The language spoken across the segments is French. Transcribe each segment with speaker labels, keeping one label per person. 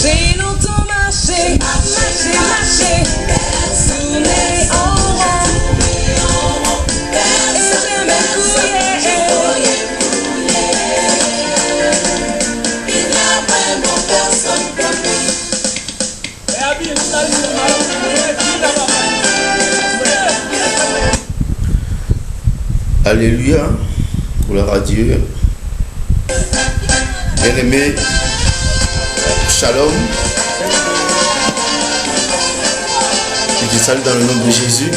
Speaker 1: J'ai longtemps marché, marché, tourné en rond. Et jamais fouillé. Il n'y a vraiment personne comme lui.
Speaker 2: Alléluia, gloire à Dieu. Bien-aimé, shalom. Je te salue dans le nom de Jésus.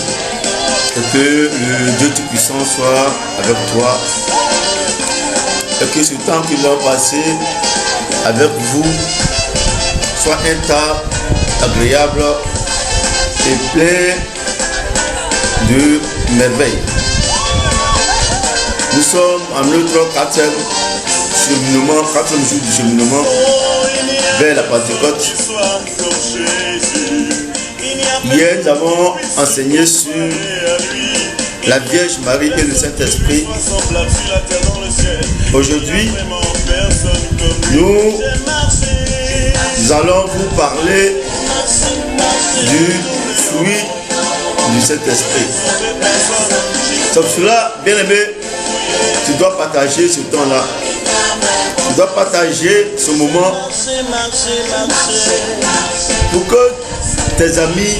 Speaker 2: Et que le Dieu Tout-Puissant soit avec toi. Et que ce temps qui va passer avec vous soit un temps agréable et plein de merveilles. Nous sommes en notre quatrième jour du cheminement vers la Pentecôte. Hier, nous avons enseigné sur la Vierge Marie et le Saint-Esprit. Aujourd'hui, nous allons vous parler du fruit du Saint-Esprit. Sauf cela, bien aimé, tu dois partager ce temps-là. Tu dois partager ce moment pour que tes amis,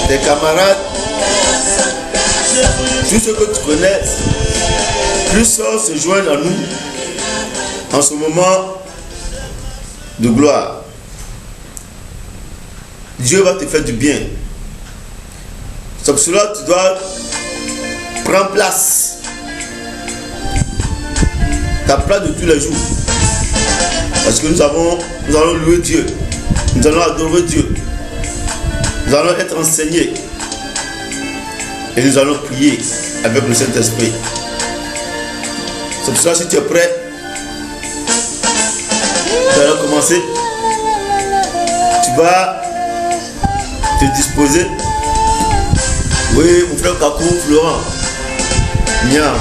Speaker 2: tes camarades, tous ceux que tu connais, puissent se joindre à nous en ce moment de gloire. Dieu va te faire du bien. C'est pour cela que tu dois prendre place. Ta place de tous les jours. Parce que nous allons louer Dieu. Nous allons adorer Dieu. Nous allons être enseignés. Et nous allons prier avec le Saint-Esprit. C'est pour cela, si tu es prêt, nous allons commencer. Tu vas te disposer. Oui, mon frère Kakou, Florent. Nia.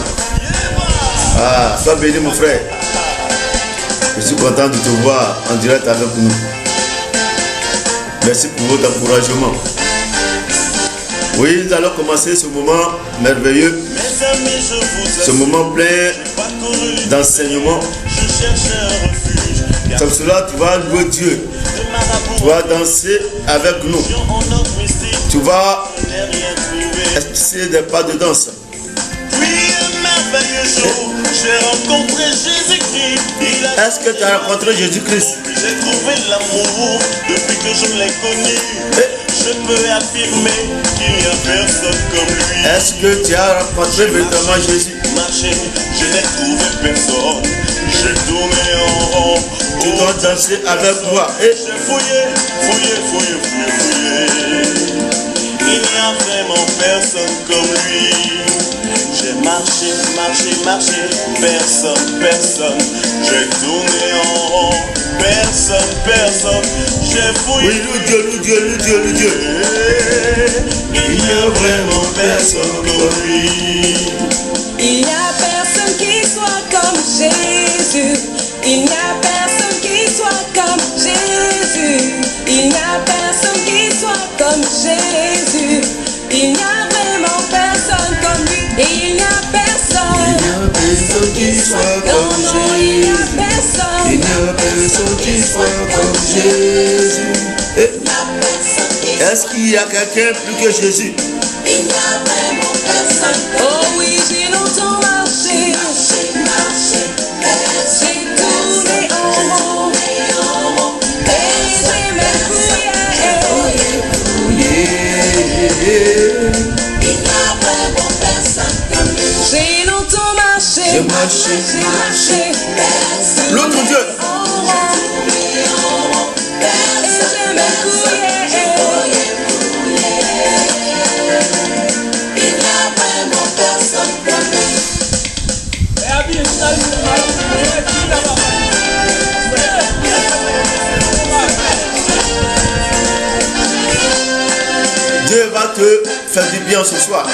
Speaker 2: Ah, sois béni mon frère. Je suis content de te voir en direct avec nous. Merci pour votre encouragement. Oui, nous allons commencer ce moment merveilleux. Ce moment plein d'enseignement. C'est pour cela que tu vas louer Dieu. Tu vas danser avec nous. Tu vas essayer des pas de danse.
Speaker 3: J'ai rencontré Jésus-Christ.
Speaker 2: Est-ce que tu as rencontré Jésus-Christ?
Speaker 3: J'ai trouvé l'amour depuis que je l'ai connu. Je peux affirmer qu'il n'y a personne comme lui.
Speaker 2: Est-ce que tu as rencontré véritablement Jésus?
Speaker 3: Marché, je n'ai trouvé personne. J'ai tourné en rond.
Speaker 2: Tu dois danser avec moi.
Speaker 3: J'ai fouillé. Il n'y a vraiment personne comme lui. J'ai marché, personne. J'ai tourné en rond, personne. J'ai fouillé.
Speaker 2: Oui, loue Dieu.
Speaker 3: Il n'y a vraiment personne comme lui.
Speaker 1: Il n'y a personne qui soit comme Jésus. Il n'y a personne qui soit comme Jésus. Il n'y a personne qui soit comme Jésus. Il n'y a vraiment personne comme lui. Et il n'y a personne.
Speaker 2: Il n'y a personne qui soit comme
Speaker 1: Jésus. Il n'y a personne.
Speaker 2: Il n'y a personne qui soit comme Jésus. Est-ce qu'il y a quelqu'un plus que Jésus?
Speaker 1: Il n'y a vraiment personne. Oh oui, j'ai longtemps marché. J'ai tourné en rond. Et j'ai même fouillé. Il n'y a vraiment personne comme lui. J'ai longtemps marché.
Speaker 2: J'ai marché. L'autre Dieu. Dieu va te faire du bien ce soir.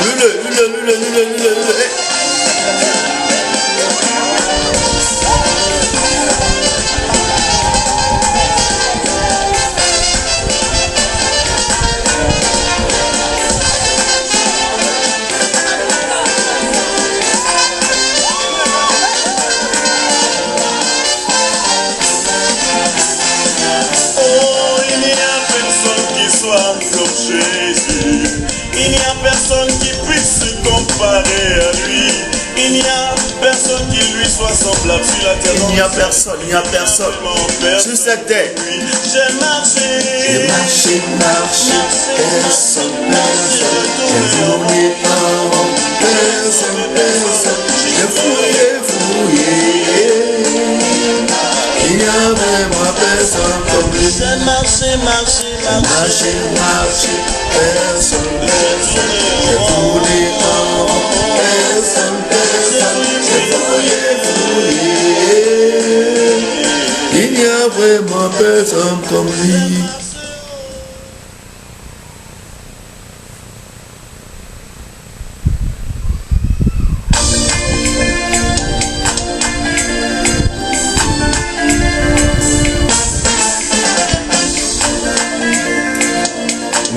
Speaker 2: Lule.
Speaker 3: Il n'y a personne qui puisse se comparer à lui. Il n'y a personne qui lui soit semblable sur la terre.
Speaker 2: Il n'y a personne, il n'y a personne sur cette terre.
Speaker 3: J'ai marché,
Speaker 2: personne, j'ai tourné en rond, personne, j'ai fouillé. Il n'y a vraiment personne comme lui.
Speaker 3: j'ai marché,
Speaker 2: Personne, j'ai tourné en rond, personne, j'ai fouillé. Il n'y a vraiment personne comme lui.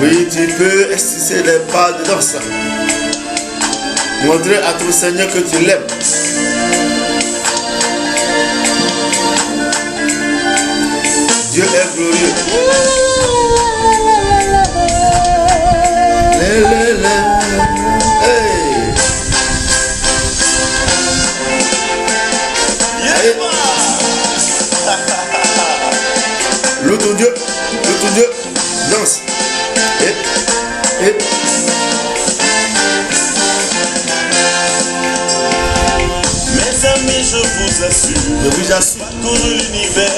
Speaker 2: Oui, tu peux essuyer les pas de danse. Montrer à ton Seigneur que tu l'aimes. Dieu est glorieux. Hey. Loue ton Dieu, danse. Et.
Speaker 3: Mes amis, je vous assure,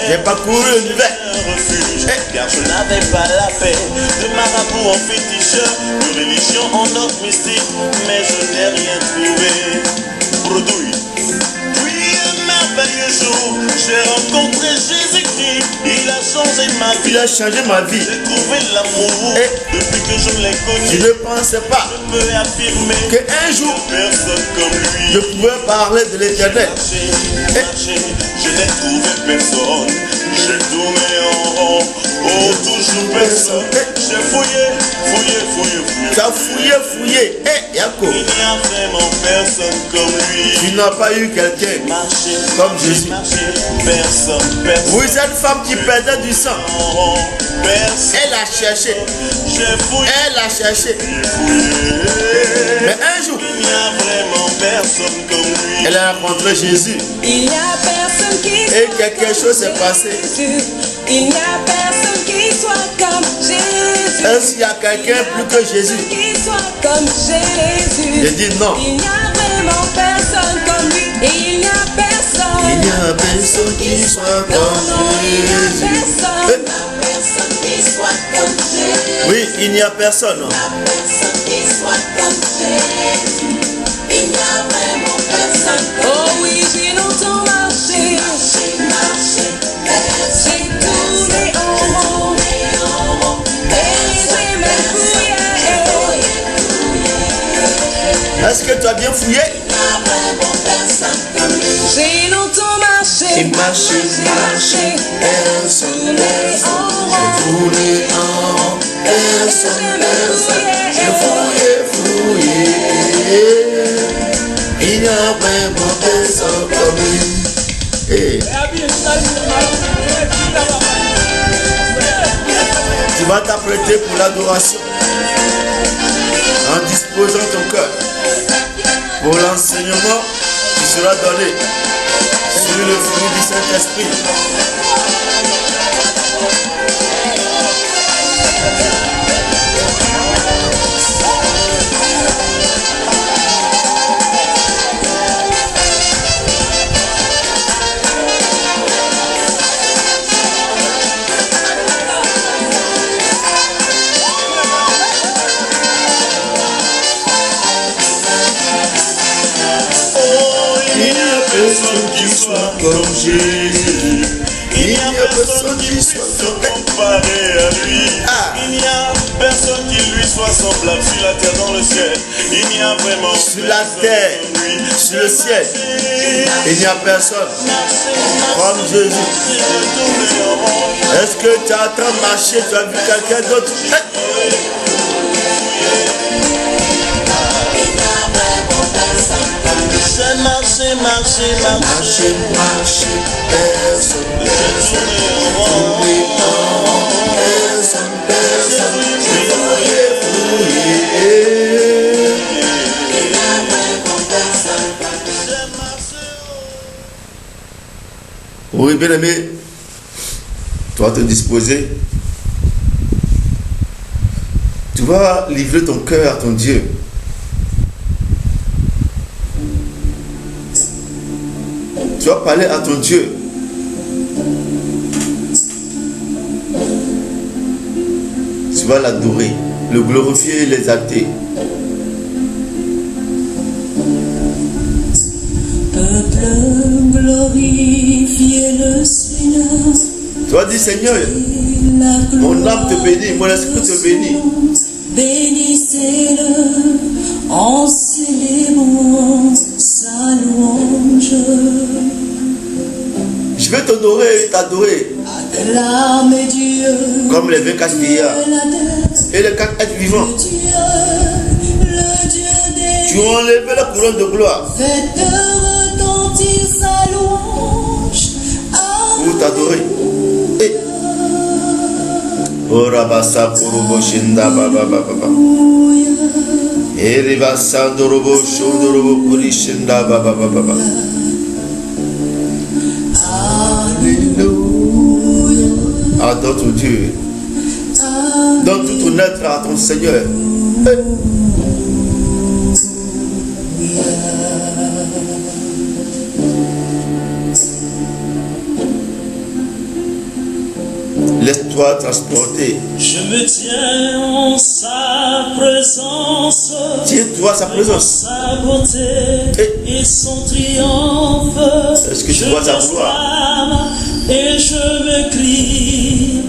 Speaker 2: J'ai parcouru l'univers.
Speaker 3: un refuge, car je n'avais pas la paix de marabout en féticheur, de religion en ordre mystique, mais je n'ai rien trouvé. Bredouille. Puis un merveilleux jour, j'ai rencontré Jésus-Christ, il a changé ma vie.
Speaker 2: Il a changé ma vie.
Speaker 3: J'ai trouvé l'amour depuis que je l'ai connu.
Speaker 2: Je ne pensais pas
Speaker 3: Je peux affirmer
Speaker 2: qu'un jour
Speaker 3: personne comme lui.
Speaker 2: je pouvais parler de l'éternel.
Speaker 3: Marché, je n'ai trouvé personne. J'ai tourné en rond, oh toujours personne. J'ai fouillé.
Speaker 2: Tu as fouillé. Jacob.
Speaker 3: Il n'y a vraiment personne comme lui.
Speaker 2: Tu n'as pas eu quelqu'un
Speaker 3: Marché,
Speaker 2: comme Jésus.
Speaker 3: personne.
Speaker 2: Oui, cette femme qui perdait du sang,
Speaker 3: En rond, personne.
Speaker 2: elle a cherché.
Speaker 3: J'ai fouillé.
Speaker 2: Mais un jour,
Speaker 3: Il n'y a vraiment personne comme lui.
Speaker 2: elle a rencontré Jésus.
Speaker 1: Il n'y a personne qui
Speaker 2: Et quelque chose s'est passé.
Speaker 1: Jésus. Il n'y a personne qui soit comme Jésus.
Speaker 2: Est-ce qu'il y a quelqu'un plus que Jésus?
Speaker 1: Qui soit comme Jésus.
Speaker 2: J'ai dit non.
Speaker 1: Il n'y a vraiment personne comme lui. Et il n'y a personne.
Speaker 2: Il n'y a personne qui soit
Speaker 1: Non,
Speaker 2: comme
Speaker 1: il n'y a
Speaker 2: Jésus.
Speaker 1: personne. Personne qui soit comme Jésus.
Speaker 2: Oui, il n'y a personne.
Speaker 1: Personne qui soit comme Jésus. Il n'y a vraiment personne. Oh oui, j'ai longtemps marché. J'ai tourné en rond. Et j'ai même fouillé.
Speaker 2: Est-ce que tu as bien fouillé?
Speaker 1: J'ai longtemps marché.
Speaker 2: Personne, tourné en rond. Personne, j'ai fouillé. Il n'y a vraiment personne comme lui. Hey. Tu vas t'apprêter pour l'adoration en disposant ton cœur pour l'enseignement qui sera donné sur le fruit du Saint-Esprit.
Speaker 3: Personne qui soit comme Jésus. Il n'y a personne qui soit comparé à lui. Il n'y a personne qui lui soit semblable sur la terre, dans le ciel. Il n'y a vraiment
Speaker 2: Sur la terre, sur le ciel, il n'y a personne comme Jésus. Est-ce que tu as tant marché, tu as vu quelqu'un d'autre?
Speaker 3: J'ai marché,
Speaker 2: Personne, personne, j'ai fouillé. Oui, bien-aimé, tu vas te disposer. Tu vas livrer ton cœur à ton Dieu. Tu vas parler à ton Dieu. Tu vas l'adorer, le glorifier et l'exalter.
Speaker 1: Peuple, glorifiez le Seigneur.
Speaker 2: Tu vas dire, Seigneur, mon âme te bénit, mon esprit te bénit.
Speaker 1: Bénissez-le en célébrant sa louange.
Speaker 2: Je vais t'honorer et t'adorer.
Speaker 1: Acclamez Dieu.
Speaker 2: Comme les 24 vieillards et les 4 êtres vivants.
Speaker 1: Le Dieu des
Speaker 2: Tu as enlevé la couronne de gloire
Speaker 1: faites retentir sa louange.
Speaker 2: pour t'adorer. Et Orabasa Porobo Shinda Baba Baba. Eribasa Dorobo Shondorobo Kuri Shinda Baba Baba.
Speaker 1: Alléluia.
Speaker 2: Adore ton Dieu. Donne tout ton être à ton Seigneur. Laisse-toi transporter.
Speaker 3: Je me tiens en sa présence.
Speaker 2: Tiens-toi à sa présence.
Speaker 3: Sa beauté et son triomphe.
Speaker 2: Est-ce que tu vois sa gloire?
Speaker 3: Et je me crie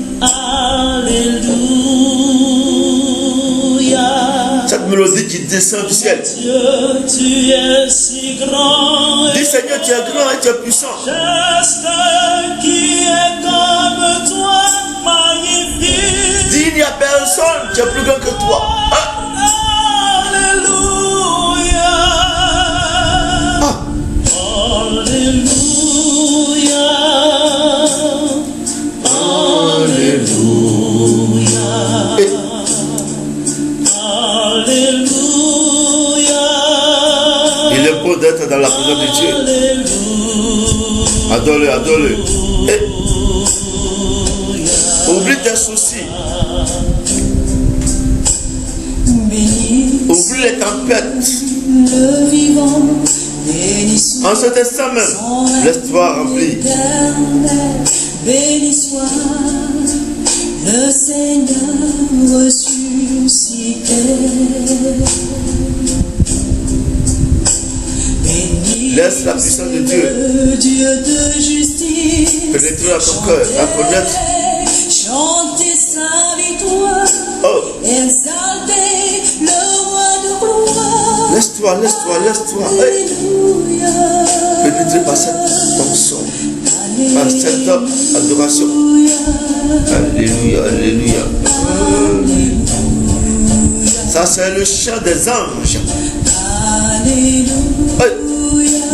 Speaker 3: Alléluia.
Speaker 2: Cette mélodie qui descend du ciel.
Speaker 3: Dieu, tu es si grand.
Speaker 2: Dis Seigneur, tu es grand et tu es puissant.
Speaker 3: Juste qui est comme toi, magnifique.
Speaker 2: Dis il n'y a personne qui est plus grand que toi. Ah.
Speaker 3: Alléluia.
Speaker 2: Ah.
Speaker 3: Alléluia. Alléluia.
Speaker 2: Et
Speaker 3: Alléluia.
Speaker 2: il est beau d'être dans la présence de Dieu. Adore-le, adore-le. Et oublie tes soucis. Oublie les tempêtes.
Speaker 1: Le vivant, béni soit
Speaker 2: En cet instant même, laisse-toi remplir.
Speaker 1: béni soit le Seigneur ressuscité. Béni
Speaker 2: Laisse la puissance de Dieu
Speaker 1: le Dieu de justice
Speaker 2: pénétrer dans ton cœur, à connaître.
Speaker 1: chantez sa victoire,
Speaker 2: Oh,
Speaker 1: exaltez le roi de gloire.
Speaker 2: laisse-toi, laisse-toi, laisse-toi. Hey.
Speaker 1: Alléluia.
Speaker 2: Pénétrer par cette onction, par cette adoration. Alléluia, alléluia. Ça, c'est le chant des anges.
Speaker 1: Alléluia.
Speaker 2: Hey.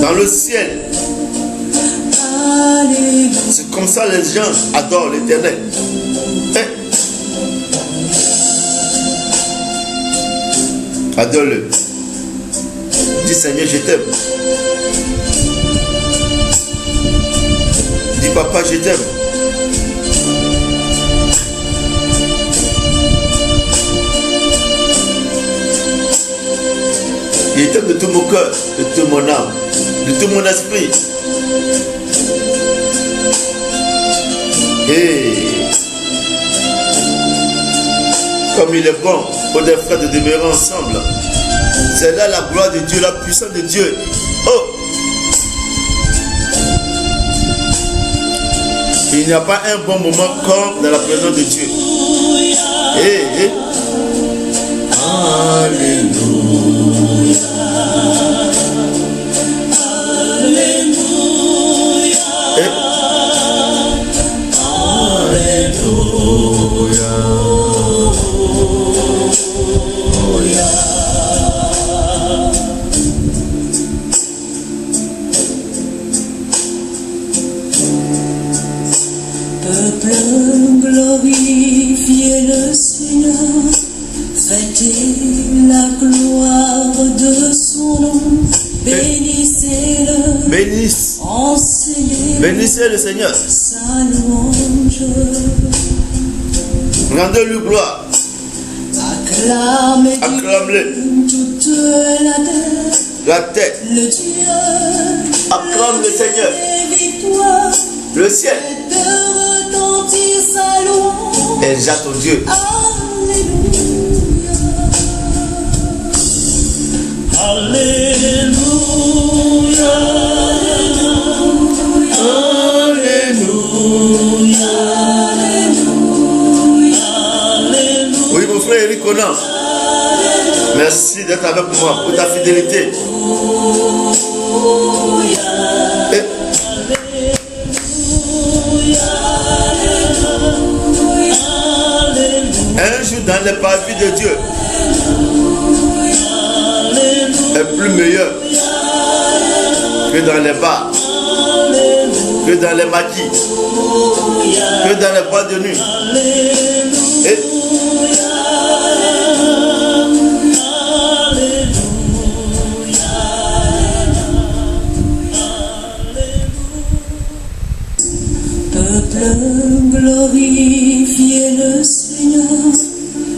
Speaker 2: Dans le ciel.
Speaker 1: Alléluia.
Speaker 2: C'est comme ça les gens adorent l'Éternel. Hey. Adore-le. Dis Seigneur, je t'aime. Dis papa, je t'aime. Il t'aime de tout mon cœur, de toute mon âme, de tout mon esprit. Et comme il est bon pour des frères de demeurer ensemble. C'est là la gloire de Dieu, la puissance de Dieu. Oh! Il n'y a pas un bon moment comme dans la présence de Dieu. Eh, eh. Alléluia. Eh.
Speaker 1: Peuple, glorifiez le Seigneur, fêtez la gloire de son nom, bénissez-le,
Speaker 2: Bénisse,
Speaker 1: en célébrant
Speaker 2: Bénissez le Seigneur.
Speaker 1: sa louange.
Speaker 2: Rendez-lui gloire.
Speaker 1: Acclame-le toute la terre.
Speaker 2: La terre.
Speaker 1: Le Dieu,
Speaker 2: Acclame le Seigneur.
Speaker 1: des victoires,
Speaker 2: Le ciel.
Speaker 1: de retentir sa louange.
Speaker 2: Exalte ton Dieu.
Speaker 1: Alléluia. Alléluia. Alléluia.
Speaker 2: Oui, mon frère Eric Conan. Merci d'être avec moi pour ta fidélité. Et un jour dans les parvis de Dieu est plus meilleur que dans les bars, que dans les maquis, que dans les boîtes de nuit. Et
Speaker 1: Peuple, glorifiez le Seigneur.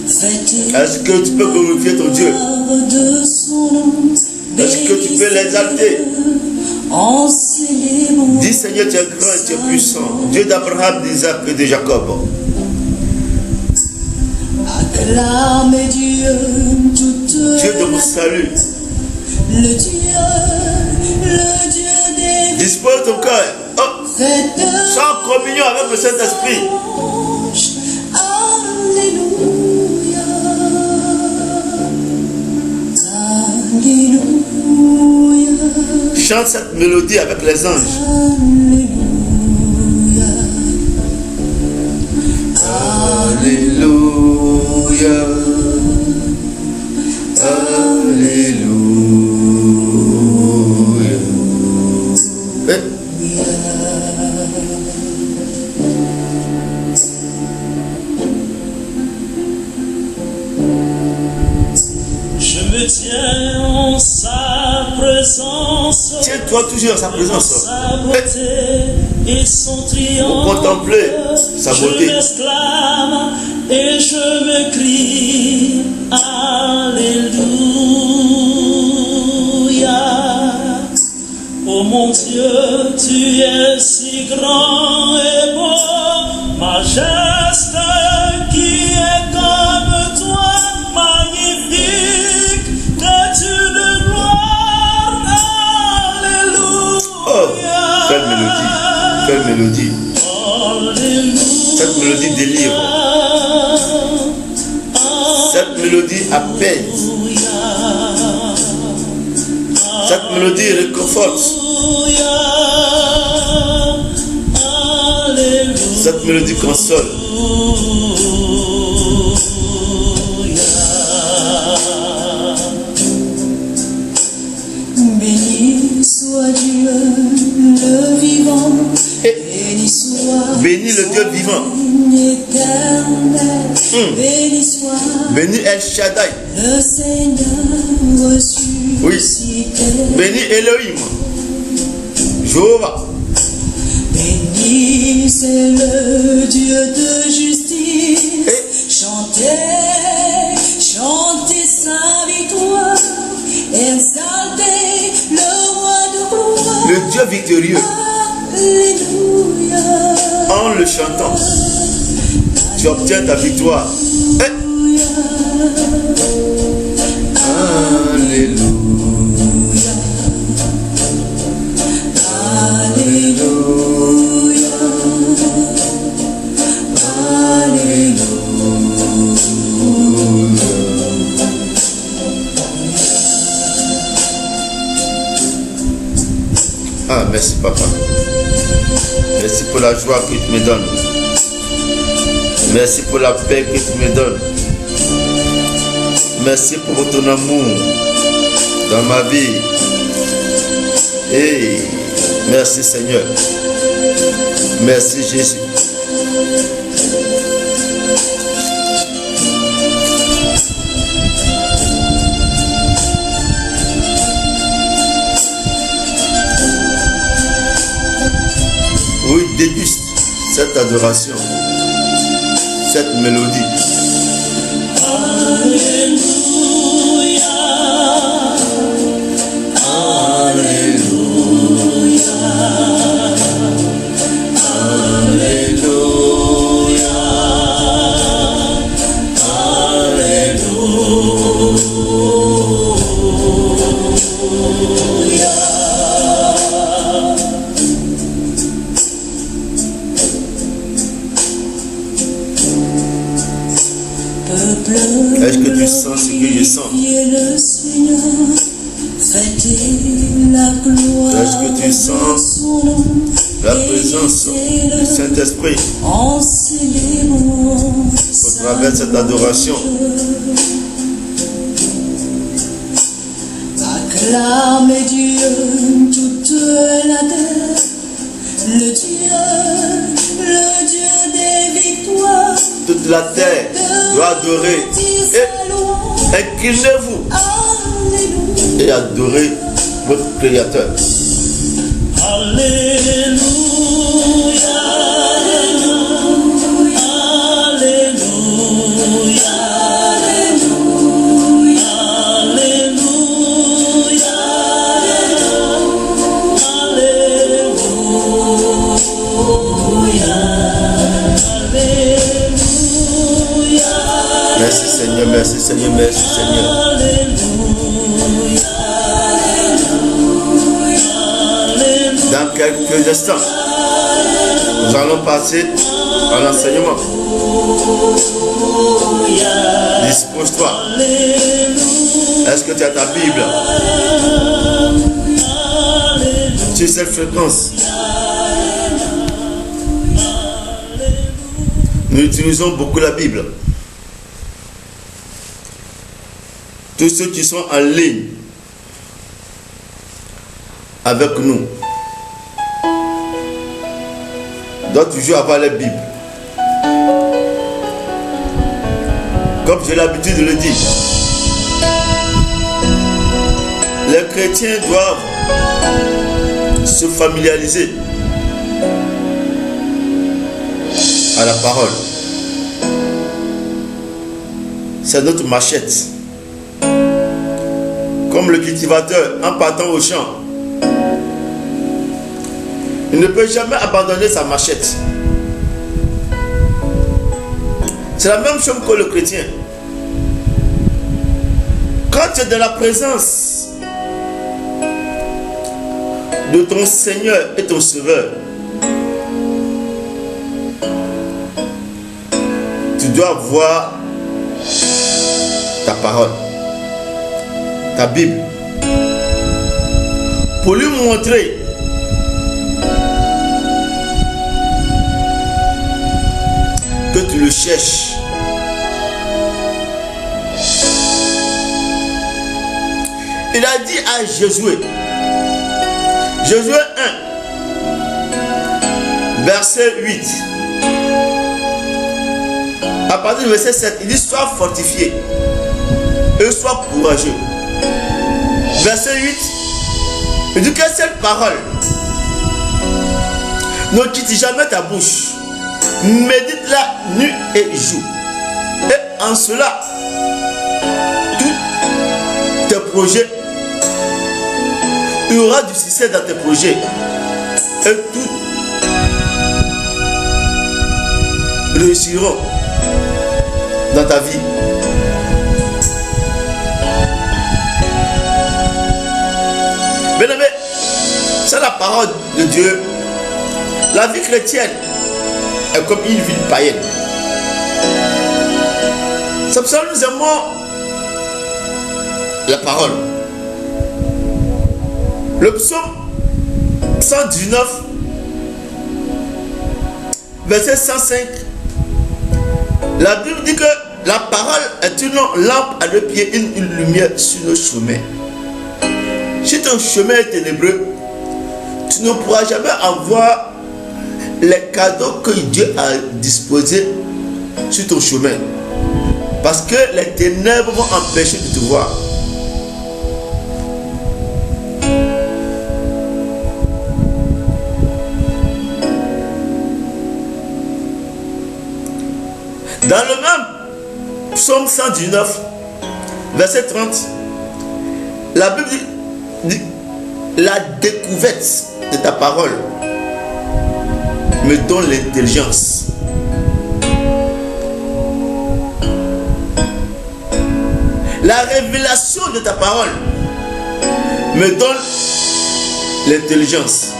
Speaker 1: Faites
Speaker 2: est-ce que tu peux glorifier ton Dieu?
Speaker 1: de son nom.
Speaker 2: Est-ce que tu peux l'exalter?
Speaker 1: En célébrant
Speaker 2: Dis Seigneur, tu es grand et tu es puissant. Dieu d'Abraham, d'Isaac et de Jacob.
Speaker 1: acclame Dieu toute
Speaker 2: Dieu de mon salut.
Speaker 1: le Dieu des
Speaker 2: Dispose ton cœur. Oh,
Speaker 1: fêtes
Speaker 2: sans communion avec le Saint-Esprit.
Speaker 1: Alléluia. Alléluia.
Speaker 2: Chante cette mélodie avec les anges.
Speaker 1: Alléluia.
Speaker 2: Alléluia. Alléluia.
Speaker 4: Je me tiens en sa présence,
Speaker 2: Tiens-toi toujours à sa présence.
Speaker 4: sa beauté et son triomphe.
Speaker 2: Pour contempler sa beauté.
Speaker 4: Je m'exclame et je me crie Alléluia. Oh mon Dieu, tu es si grand et beau, majesté qui est comme toi, magnifique, que tu de gloire. Alléluia.
Speaker 2: Oh, quelle mélodie. Quelle mélodie. Cette mélodie délivre. Cette mélodie apaise. Cette mélodie réconforte. Cette mélodie console.
Speaker 1: Béni soit Dieu le vivant, béni soit
Speaker 2: Bénis le Dieu vivant.
Speaker 1: éternel, béni soit
Speaker 2: Bénis El Shaddai.
Speaker 1: le Seigneur
Speaker 2: Oui.
Speaker 1: ressuscité.
Speaker 2: Bénis Elohim. Jéhovah.
Speaker 1: Béni c'est le Dieu de justice. Chantez, chantez sa victoire, exaltez le roi de gloire.
Speaker 2: Le Dieu victorieux.
Speaker 1: Alléluia.
Speaker 2: En le chantant, tu obtiens ta victoire. Alléluia.
Speaker 1: Alléluia.
Speaker 2: Ah, merci papa. Merci pour la joie que tu me donnes. Merci pour la paix que tu me donnes. Merci pour ton amour dans ma vie. Et merci Seigneur. Merci Jésus. cette adoration, cette mélodie. Est-ce que tu sens ce que je sens? Est-ce que tu sens la présence du Saint-Esprit au travers de cette adoration?
Speaker 1: Acclamez Dieu, toute la terre, le Dieu des victoires.
Speaker 2: Toute la terre doit adorer. Et inclinez-vous et adorez votre Créateur.
Speaker 4: Alléluia, Alléluia,
Speaker 2: Merci Seigneur, merci Seigneur, merci Seigneur. Dans quelques instants, nous allons passer à l'enseignement. Dispose-toi. Est-ce que tu as ta Bible sur cette fréquence? Nous utilisons beaucoup la Bible. Tous ceux qui sont en ligne avec nous doivent toujours avoir la Bible. Comme j'ai l'habitude de le dire, les chrétiens doivent se familiariser à la parole. C'est notre machette. Comme le cultivateur en partant au champ, il ne peut jamais abandonner sa machette. C'est la même chose que le chrétien. Quand tu es dans la présence de ton Seigneur et ton Sauveur, tu dois voir ta parole, ta Bible, pour lui montrer que tu le cherches. Il a dit à Josué, Josué 1, verset 8, à partir du verset 7, il dit: sois fortifié et sois courageux. Verset 8, il dit que cette parole ne quitte jamais ta bouche. Médite-la nuit et jour. Et en cela, tous tes projets, il y aura du succès dans tes projets. Et tout réussiront dans ta vie. Bien-aimé, c'est la parole de Dieu. La vie chrétienne est comme une vie païenne. C'est pour ça que nous aimons la parole. Le psaume 119, verset 105, la Bible dit que la parole est une lampe à nos pieds, une lumière sur nos chemins. Si ton chemin est ténébreux, tu ne pourras jamais avoir les cadeaux que Dieu a disposés sur ton chemin. Parce que les ténèbres vont empêcher de te voir. Dans le même psaume 119, verset 30, la Bible dit la découverte de ta parole me donne l'intelligence. La révélation de ta parole me donne l'intelligence.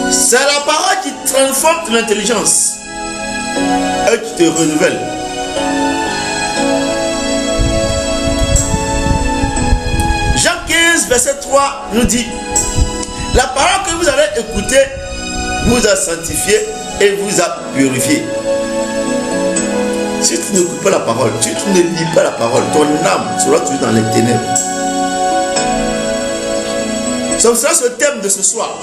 Speaker 2: C'est la parole qui transforme ton intelligence et qui te renouvelle. Jean 15, verset 3 nous dit: la parole que vous avez écoutée vous a sanctifié et vous a purifié. Si tu n'écoutes pas la parole, si tu ne lis pas la parole, ton âme sera toujours dans les ténèbres. Ce sera ce thème de ce soir.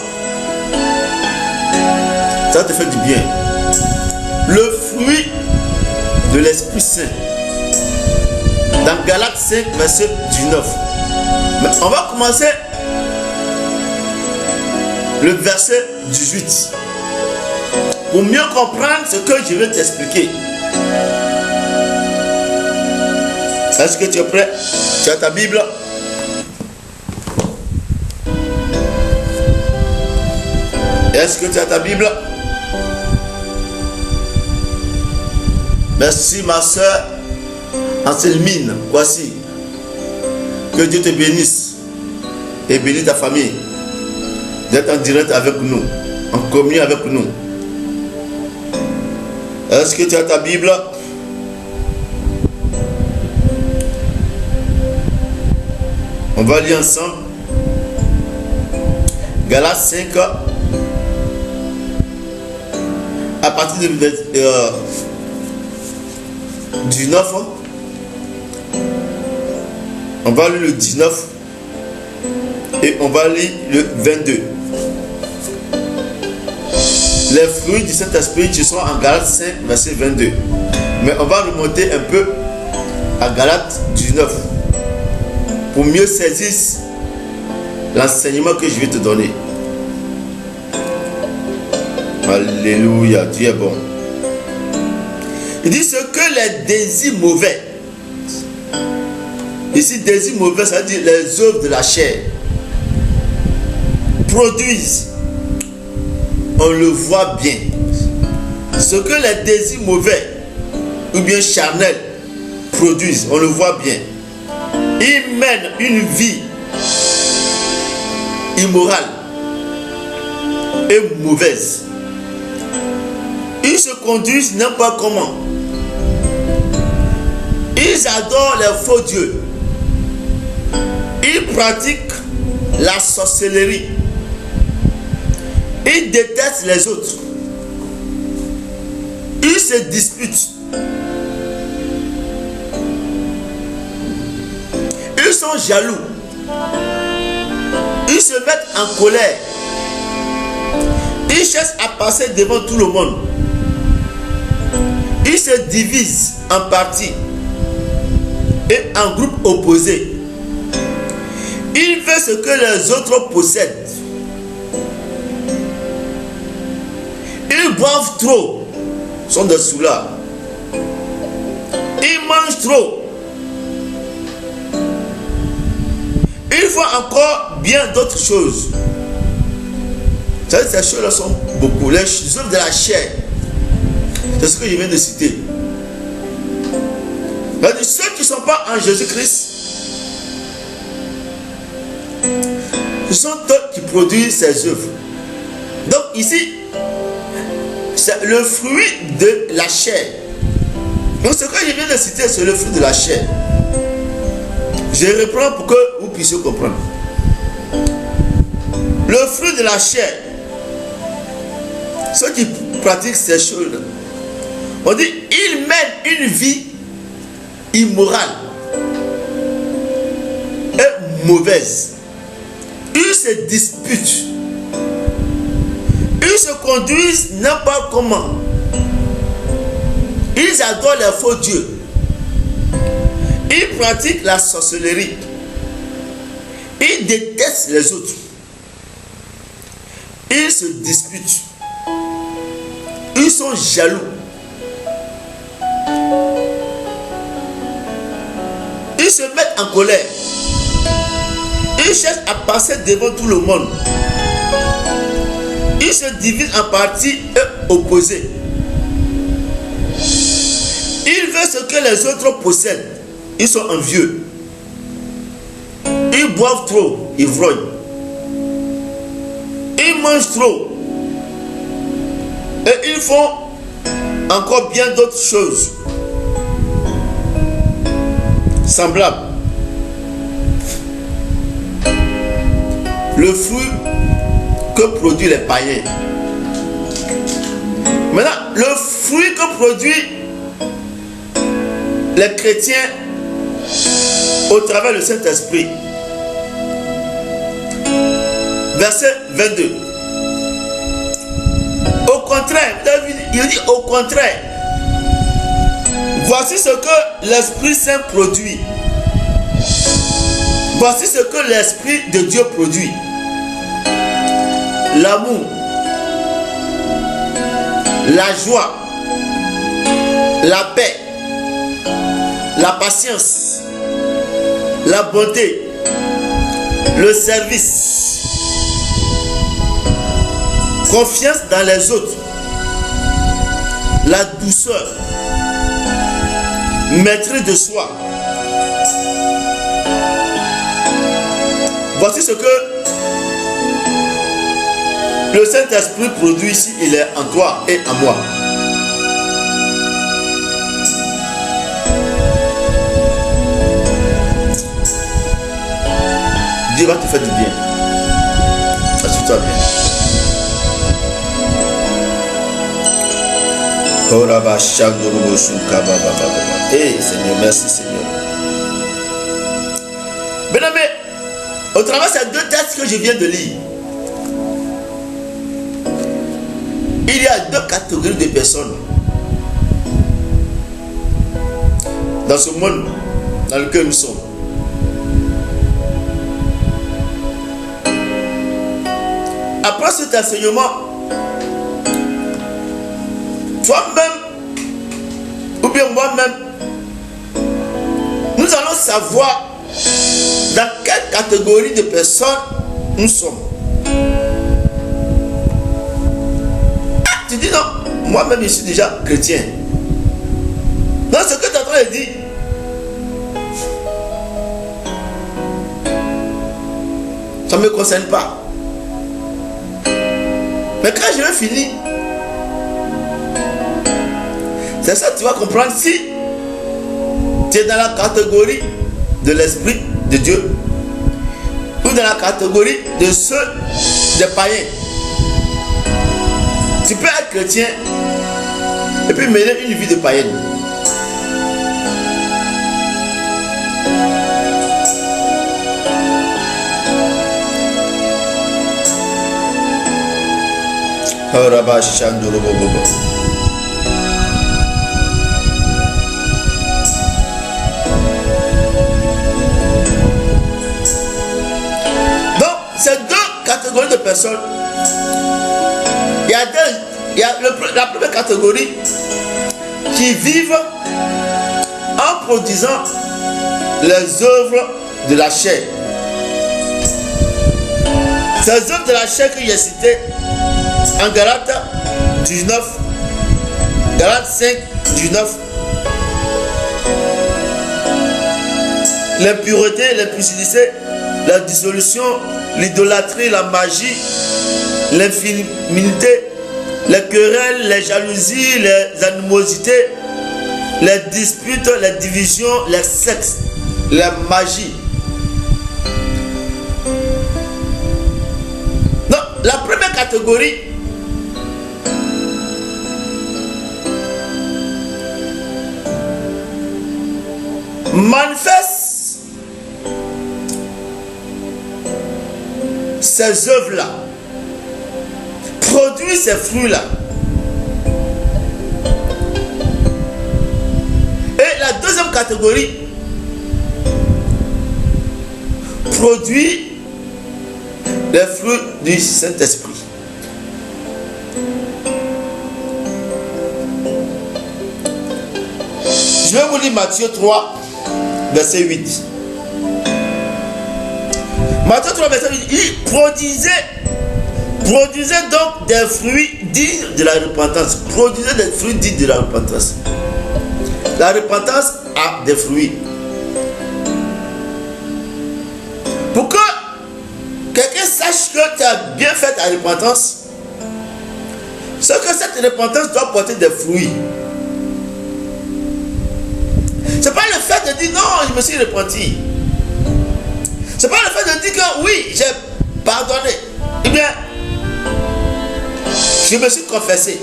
Speaker 2: Ça te fait du bien. Le fruit de l'Esprit Saint. Dans Galates 5, verset 19. Mais on va commencer le verset 18. Pour mieux comprendre ce que je vais t'expliquer. Est-ce que tu es prêt? Tu as ta Bible? Est-ce que tu as ta Bible? Merci ma soeur Anselmine. Voici. Que Dieu te bénisse et bénisse ta famille d'être en direct avec nous, en communion avec nous. Est-ce que tu as ta Bible? On va lire ensemble Galates 5 à partir du 19. On va lire le 19 et on va lire le 22. Les fruits du Saint-Esprit qui sont en Galates 5 verset 22. Mais on va remonter un peu à Galates 19 pour mieux saisir l'enseignement que je vais te donner. Alléluia, Dieu est bon. Il dit ce que les désirs mauvais. Ici, désirs mauvais, ça veut dire les œuvres de la chair produisent. On le voit bien. Ce que les désirs mauvais ou bien charnels produisent, on le voit bien. Ils mènent une vie immorale et mauvaise. Ils se conduisent n'importe comment. Ils adorent les faux dieux. Ils pratiquent la sorcellerie. Ils détestent les autres. Ils se disputent. Ils sont jaloux. Ils se mettent en colère. Ils cherchent à passer devant tout le monde. Ils se divisent en parties et en groupes opposés. Ils veulent ce que les autres possèdent. Ils boivent trop, sont des soulards. Ils mangent trop. Il faut encore bien d'autres choses. Ces choses-là sont beaucoup. Les œuvres de la chair. C'est ce que je viens de citer. Ceux qui ne sont pas en Jésus-Christ, ce sont eux qui produisent ces œuvres. Donc ici, c'est le fruit de la chair. Donc ce que je viens de citer, c'est le fruit de la chair. Je reprends pour que vous puissiez comprendre. Le fruit de la chair, ceux qui pratiquent ces choses, on dit, ils mènent une vie immorale et mauvaise. Ils se disputent. Ils se conduisent n'importe comment. Ils adorent les faux dieux. Ils pratiquent la sorcellerie. Ils détestent les autres. Ils se disputent. Ils sont jaloux. Ils se mettent en colère. Ils cherchent à passer devant tout le monde. Ils se divisent en partis opposés. Ils veulent ce que les autres possèdent. Ils sont envieux. Ils boivent trop, ivrognes. Ils mangent trop. Et ils font encore bien d'autres choses semblables. Le fruit que produisent les païens. Maintenant, le fruit que produisent les chrétiens au travers du Saint-Esprit. Verset 22. Au contraire, David, il dit au contraire. Voici ce que l'Esprit Saint produit. Voici ce que l'Esprit de Dieu produit. L'amour, la joie, la paix, la patience, la bonté, le service, confiance dans les autres, la douceur, maîtrise de soi. Voici ce que le Saint-Esprit produit ici. Il est en toi et en moi. Dieu va te faire du bien. Assure-toi bien. Seigneur, merci Seigneur. Bien-aimé, au travers de ces deux textes que je viens de lire, il y a deux catégories de personnes dans ce monde dans lequel nous sommes. Après cet enseignement, toi-même ou bien moi-même, nous allons savoir dans quelle catégorie de personnes nous sommes. Tu dis non, moi-même je suis déjà chrétien. Non, ce que tu es en train de dire, ça ne me concerne pas. Mais quand je vais finir, c'est ça que tu vas comprendre si tu es dans la catégorie de l'Esprit de Dieu ou dans la catégorie de ceux des païens. Tu peux être chrétien et puis mener une vie de païenne. Donc, ces deux catégories de personnes, il y a la première catégorie qui vivent en produisant les œuvres de la chair. Ces œuvres de la chair que j'ai citées en Galates 19, Galates 5, 19. L'impureté, l'impudicité, la dissolution, l'idolâtrie, la magie, l'infidélité, les querelles, les jalousies, les animosités, les disputes, les divisions, les sexes, la magie. Donc, la première catégorie, manifeste ces œuvres-là, produit ces fruits-là. Et la deuxième catégorie produit les fruits du Saint-Esprit. Je vais vous lire Matthieu 3, verset 8. Matthieu 3, verset 8. Il produisait donc des fruits dignes de la repentance. Produisait des fruits dignes de la repentance. La repentance a des fruits. Pour que quelqu'un sache que tu as bien fait ta repentance, c'est que cette repentance doit porter des fruits. C'est pas le fait de dire non, je me suis repenti. C'est pas le fait de dire que oui, j'ai pardonné. Eh bien, je me suis confessé.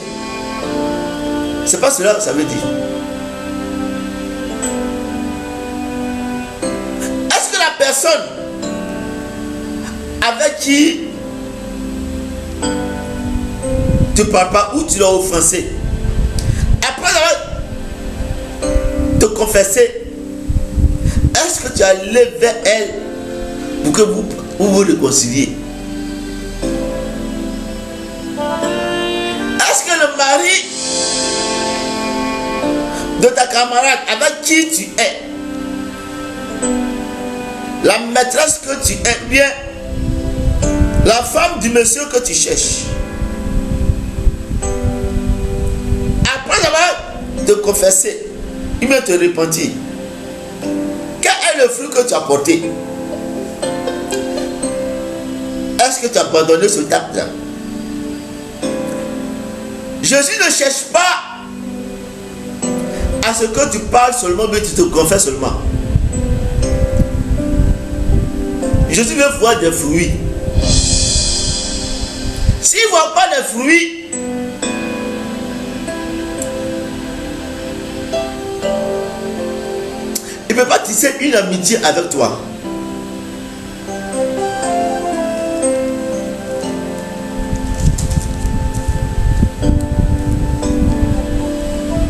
Speaker 2: C'est pas cela que ça veut dire. Est-ce que la personne avec qui tu ne parles pas ou tu l'as offensé, après avoir te confesser, est-ce que tu as allé vers elle pour que vous vous réconciliez? Est-ce que le mari de ta camarade avec qui tu es, la maîtresse que tu es, bien la femme du monsieur que tu cherches, après avoir te confessé, il va te repentir, quel est le fruit que tu as porté? Est-ce que tu as abandonné ce acte-là? Jésus ne cherche pas à ce que tu parles seulement, mais tu te confesses seulement. Jésus veut voir des fruits. S'il ne voit pas des fruits, il ne peut pas tisser une amitié avec toi.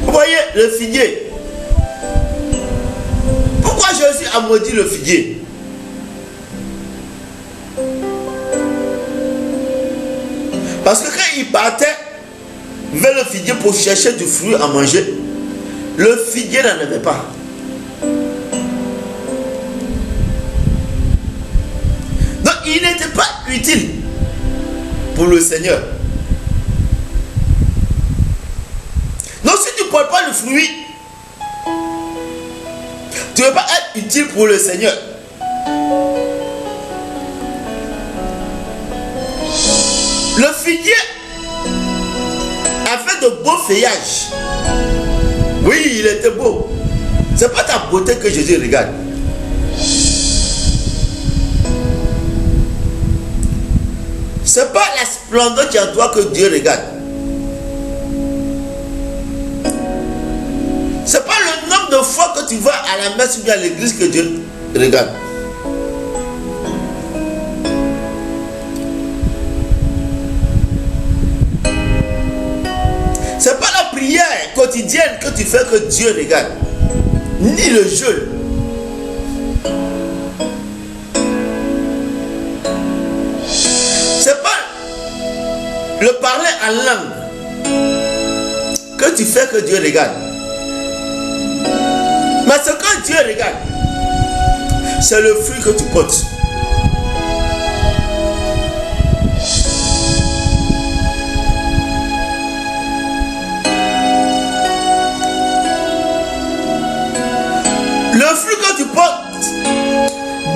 Speaker 2: Vous voyez le figuier. Pourquoi Jésus a maudit le figuier? Parce que quand il partait vers le figuier pour chercher du fruit à manger, le figuier n'en avait pas. Donc il n'était pas utile pour le Seigneur. Donc si tu ne portes pas le fruit, tu ne vas pas être utile pour le Seigneur. Le figuier a fait de beaux feuillages. Oui, il était beau. Ce n'est pas ta beauté que Jésus regarde. Ce n'est pas la splendeur qui est en toi que Dieu regarde. Ce n'est pas le nombre de fois que tu vas à la messe ou bien à l'église que Dieu regarde. Ce n'est pas la prière quotidienne que tu fais que Dieu regarde, ni le jeûne. Ce n'est pas le parler en langue que tu fais que Dieu regarde. Mais ce que Dieu regarde, c'est le fruit que tu portes. Le fruit que tu portes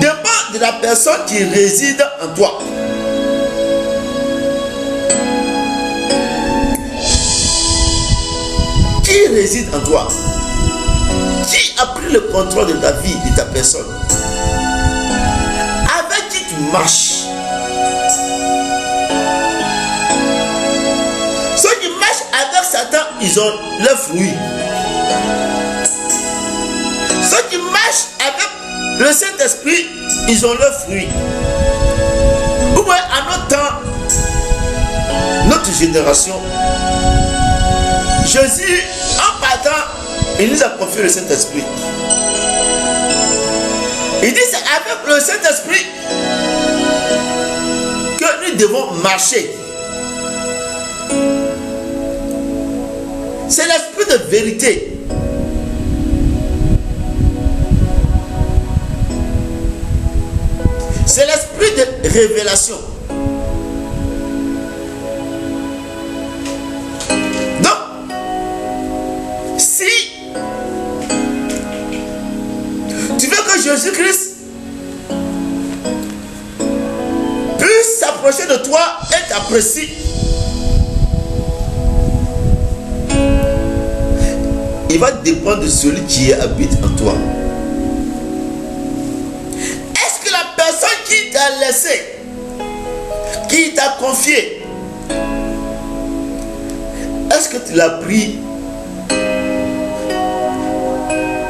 Speaker 2: dépend de la personne qui réside en toi. Qui réside en toi? Qui a pris le contrôle de ta vie, de ta personne? Avec qui tu marches? Ceux qui marchent avec Satan, ils ont leurs fruits. Ceux qui marchent avec le Saint-Esprit, ils ont leurs fruits. Vous voyez, à notre temps, notre génération, Jésus, en partant, il nous a confié le Saint-Esprit. Il dit, c'est avec le Saint-Esprit que nous devons marcher. C'est l'esprit de vérité. révélation. Donc, si tu veux que Jésus-Christ puisse s'approcher de toi et t'apprécier, il va dépendre de celui qui habite en toi. Est-ce que la personne qui t'a laissé, qui t'a confié, est-ce que tu l'as pris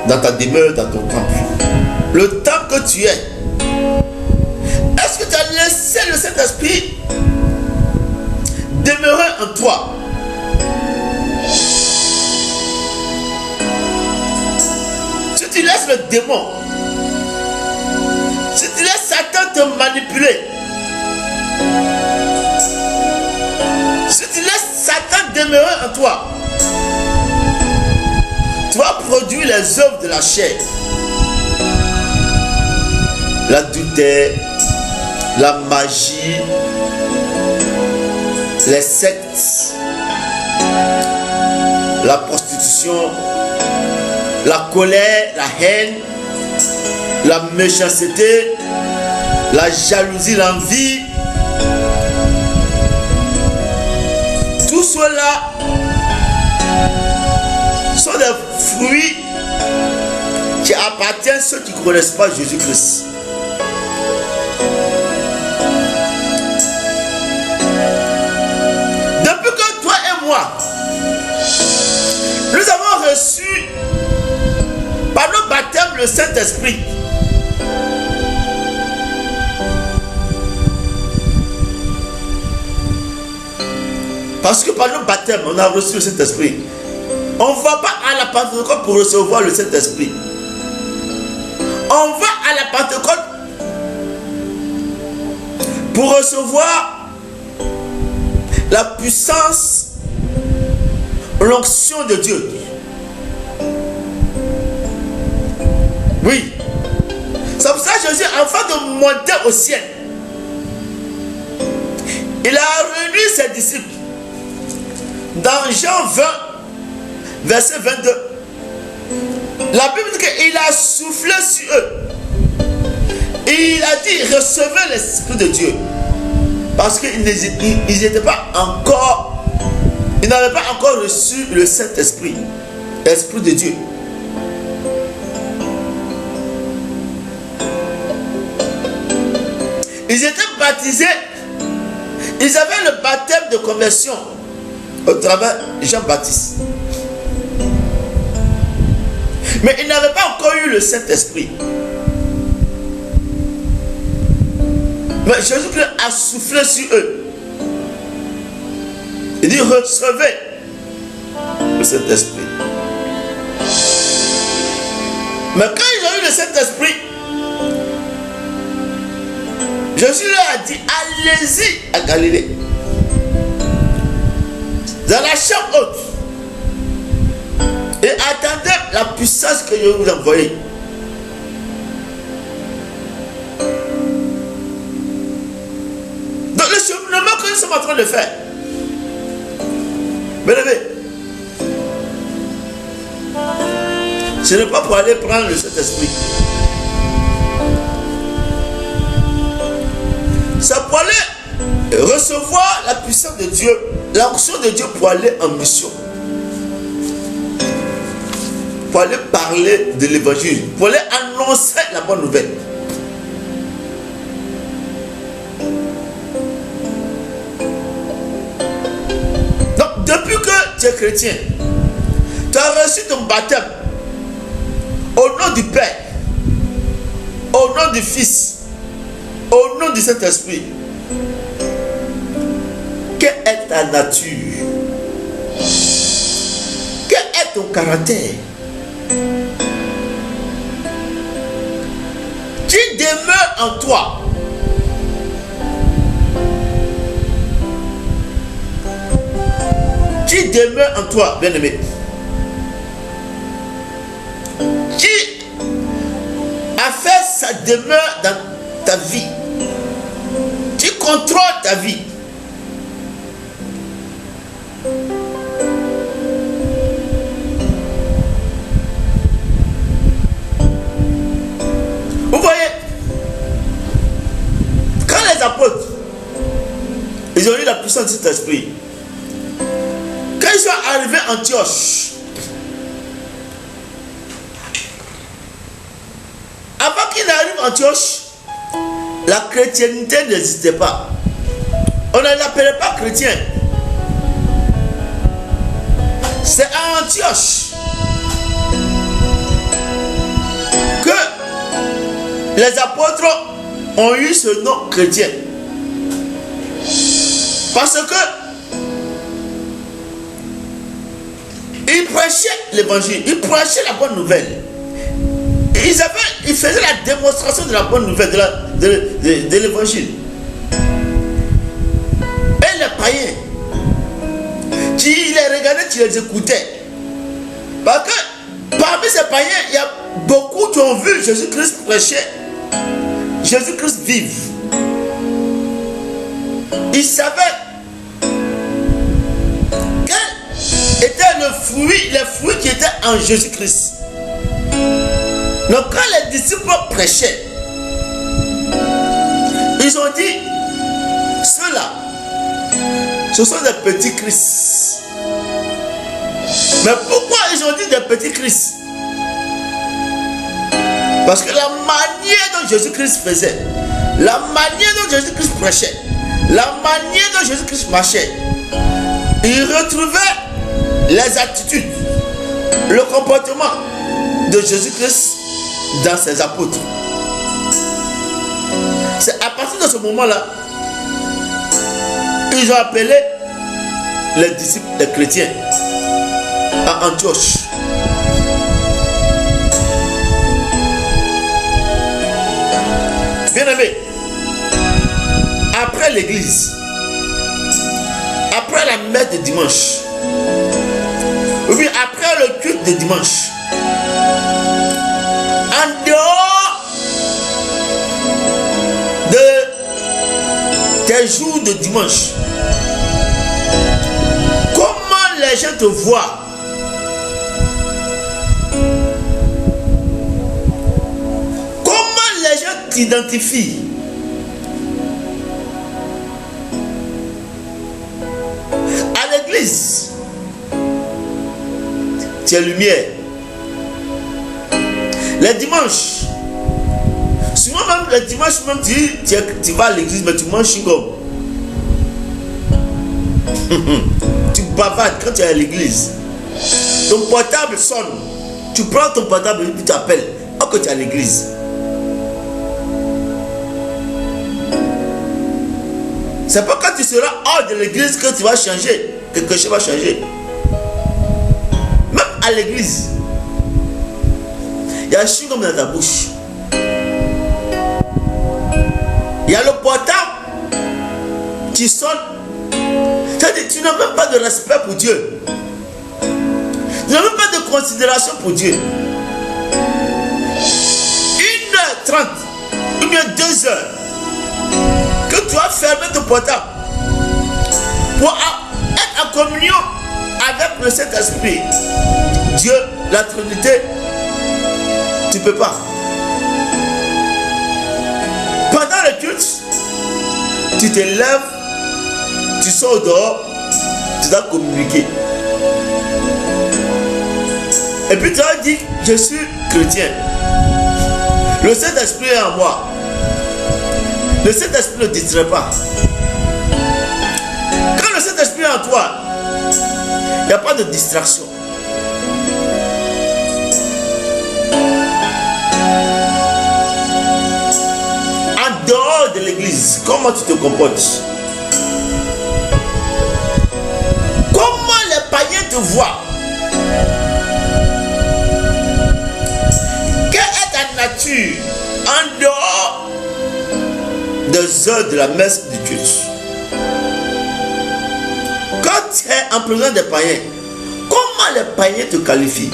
Speaker 2: dans ta demeure, dans ton temple, le temple que tu es? Est-ce que tu as laissé le Saint-Esprit demeurer en toi? Si tu laisses le démon, si tu laisses Satan te manipuler, si tu laisses Satan demeurer en toi, tu vas produire les œuvres de la chair. L'adultère, la magie, les sectes, la prostitution, la colère, la haine, la méchanceté, la jalousie, l'envie. Tout cela sont des fruits qui appartiennent à ceux qui ne connaissent pas Jésus-Christ. Depuis que toi et moi, nous avons reçu par nos baptêmes le Saint-Esprit, parce que par nos baptêmes, on a reçu le Saint-Esprit. On ne va pas à la Pentecôte pour recevoir le Saint-Esprit. On va à la Pentecôte pour recevoir la puissance, l'onction de Dieu. Oui. C'est pour ça que Jésus, afin de monter au ciel, il a réuni ses disciples. Dans Jean 20, verset 22, la Bible dit qu'il a soufflé sur eux. Et il a dit, recevez l'Esprit de Dieu. Parce qu'ils n'étaient pas encore, ils n'avaient pas encore reçu le Saint-Esprit, l'Esprit de Dieu. Ils étaient baptisés, ils avaient le baptême de conversion au travers de Jean-Baptiste. Mais ils n'avaient pas encore eu le Saint-Esprit. Mais Jésus-Christ a soufflé sur eux. Il dit, recevez le Saint-Esprit. Mais quand ils ont eu le Saint-Esprit, Jésus leur a dit, allez-y à Galilée, dans la chambre haute, et attendez la puissance que je vais vous envoyer. Donc le cheminement que nous sommes en train de faire, bien-aimé, ce n'est pas pour aller prendre le Saint-Esprit. C'est pour aller recevoir la puissance de Dieu, l'onction de Dieu pour aller en mission. Pour aller parler de l'évangile, pour aller annoncer la bonne nouvelle. Donc, depuis que tu es chrétien, tu as reçu ton baptême au nom du Père, au nom du Fils, au nom du Saint-Esprit. Quelle est ta nature? Quel est ton caractère? Qui demeure en toi? Qui demeure en toi, bien-aimé? Qui a fait sa demeure dans ta vie? contrôlent ta vie. Vous voyez, quand les apôtres, ils ont eu la puissance de cet esprit, quand ils sont arrivés à Antioche, avant qu'ils n'arrivent à Antioche, la chrétienté n'existait pas. On ne l'appelait pas chrétien. C'est à Antioche que les apôtres ont eu ce nom chrétien. Parce que ils prêchaient l'évangile, ils prêchaient la bonne nouvelle. Ils faisaient la démonstration de la bonne nouvelle, de l'évangile. Et les païens, tu les regardais, tu les écoutais. Parce que parmi ces païens, il y a beaucoup qui ont vu Jésus-Christ prêcher, Jésus-Christ vivre. Ils savaient quel était les fruits qui étaient en Jésus-Christ. Donc quand les disciples prêchaient, ils ont dit, ceux-là, ce sont des petits Christ. Mais pourquoi ils ont dit des petits Christ? Parce que la manière dont Jésus-Christ faisait, la manière dont Jésus-Christ prêchait, la manière dont Jésus-Christ marchait, ils retrouvaient les attitudes, le comportement de Jésus-Christ dans ses apôtres. C'est à partir de ce moment-là, ils ont appelé les disciples des chrétiens à Antioche. Bien-aimés, après l'église, après la messe de dimanche, ou bien après le culte de dimanche, en dehors de tes jours de dimanche, comment les gens te voient? Comment les gens t'identifient? À l'église, tu es lumière. Les dimanches, souvent même les dimanches, même tu vas à l'église, mais tu manges chewing-gum. Tu bavardes quand tu es à l'église. Ton portable sonne. Tu prends ton portable et puis tu appelles. Oh, que tu es à l'église. C'est pas quand tu seras hors de l'église que tu vas changer. Que quelque chose va changer. Même à l'église, il y a un chewing-gum dans ta bouche. Il y a le portable qui sonne. C'est-à-dire, tu n'as même pas de respect pour Dieu. Tu n'as même pas de considération pour Dieu. 1h30 ou bien 2h que tu as fermé ton portable pour être en communion avec le Saint-Esprit, Dieu, la Trinité, tu ne peux pas. Pendant le culte, tu te lèves, tu sors dehors, tu dois communiquer. Et puis tu dois dire, je suis chrétien. Le Saint-Esprit est en moi. Le Saint-Esprit ne distrait pas. Quand le Saint-Esprit est en toi, il n'y a pas de distraction. En dehors de l'église, comment tu te comportes? Comment les païens te voient? Quelle est ta nature en dehors des heures de la messe du culte? Quand tu es en présence des païens, comment les païens te qualifient?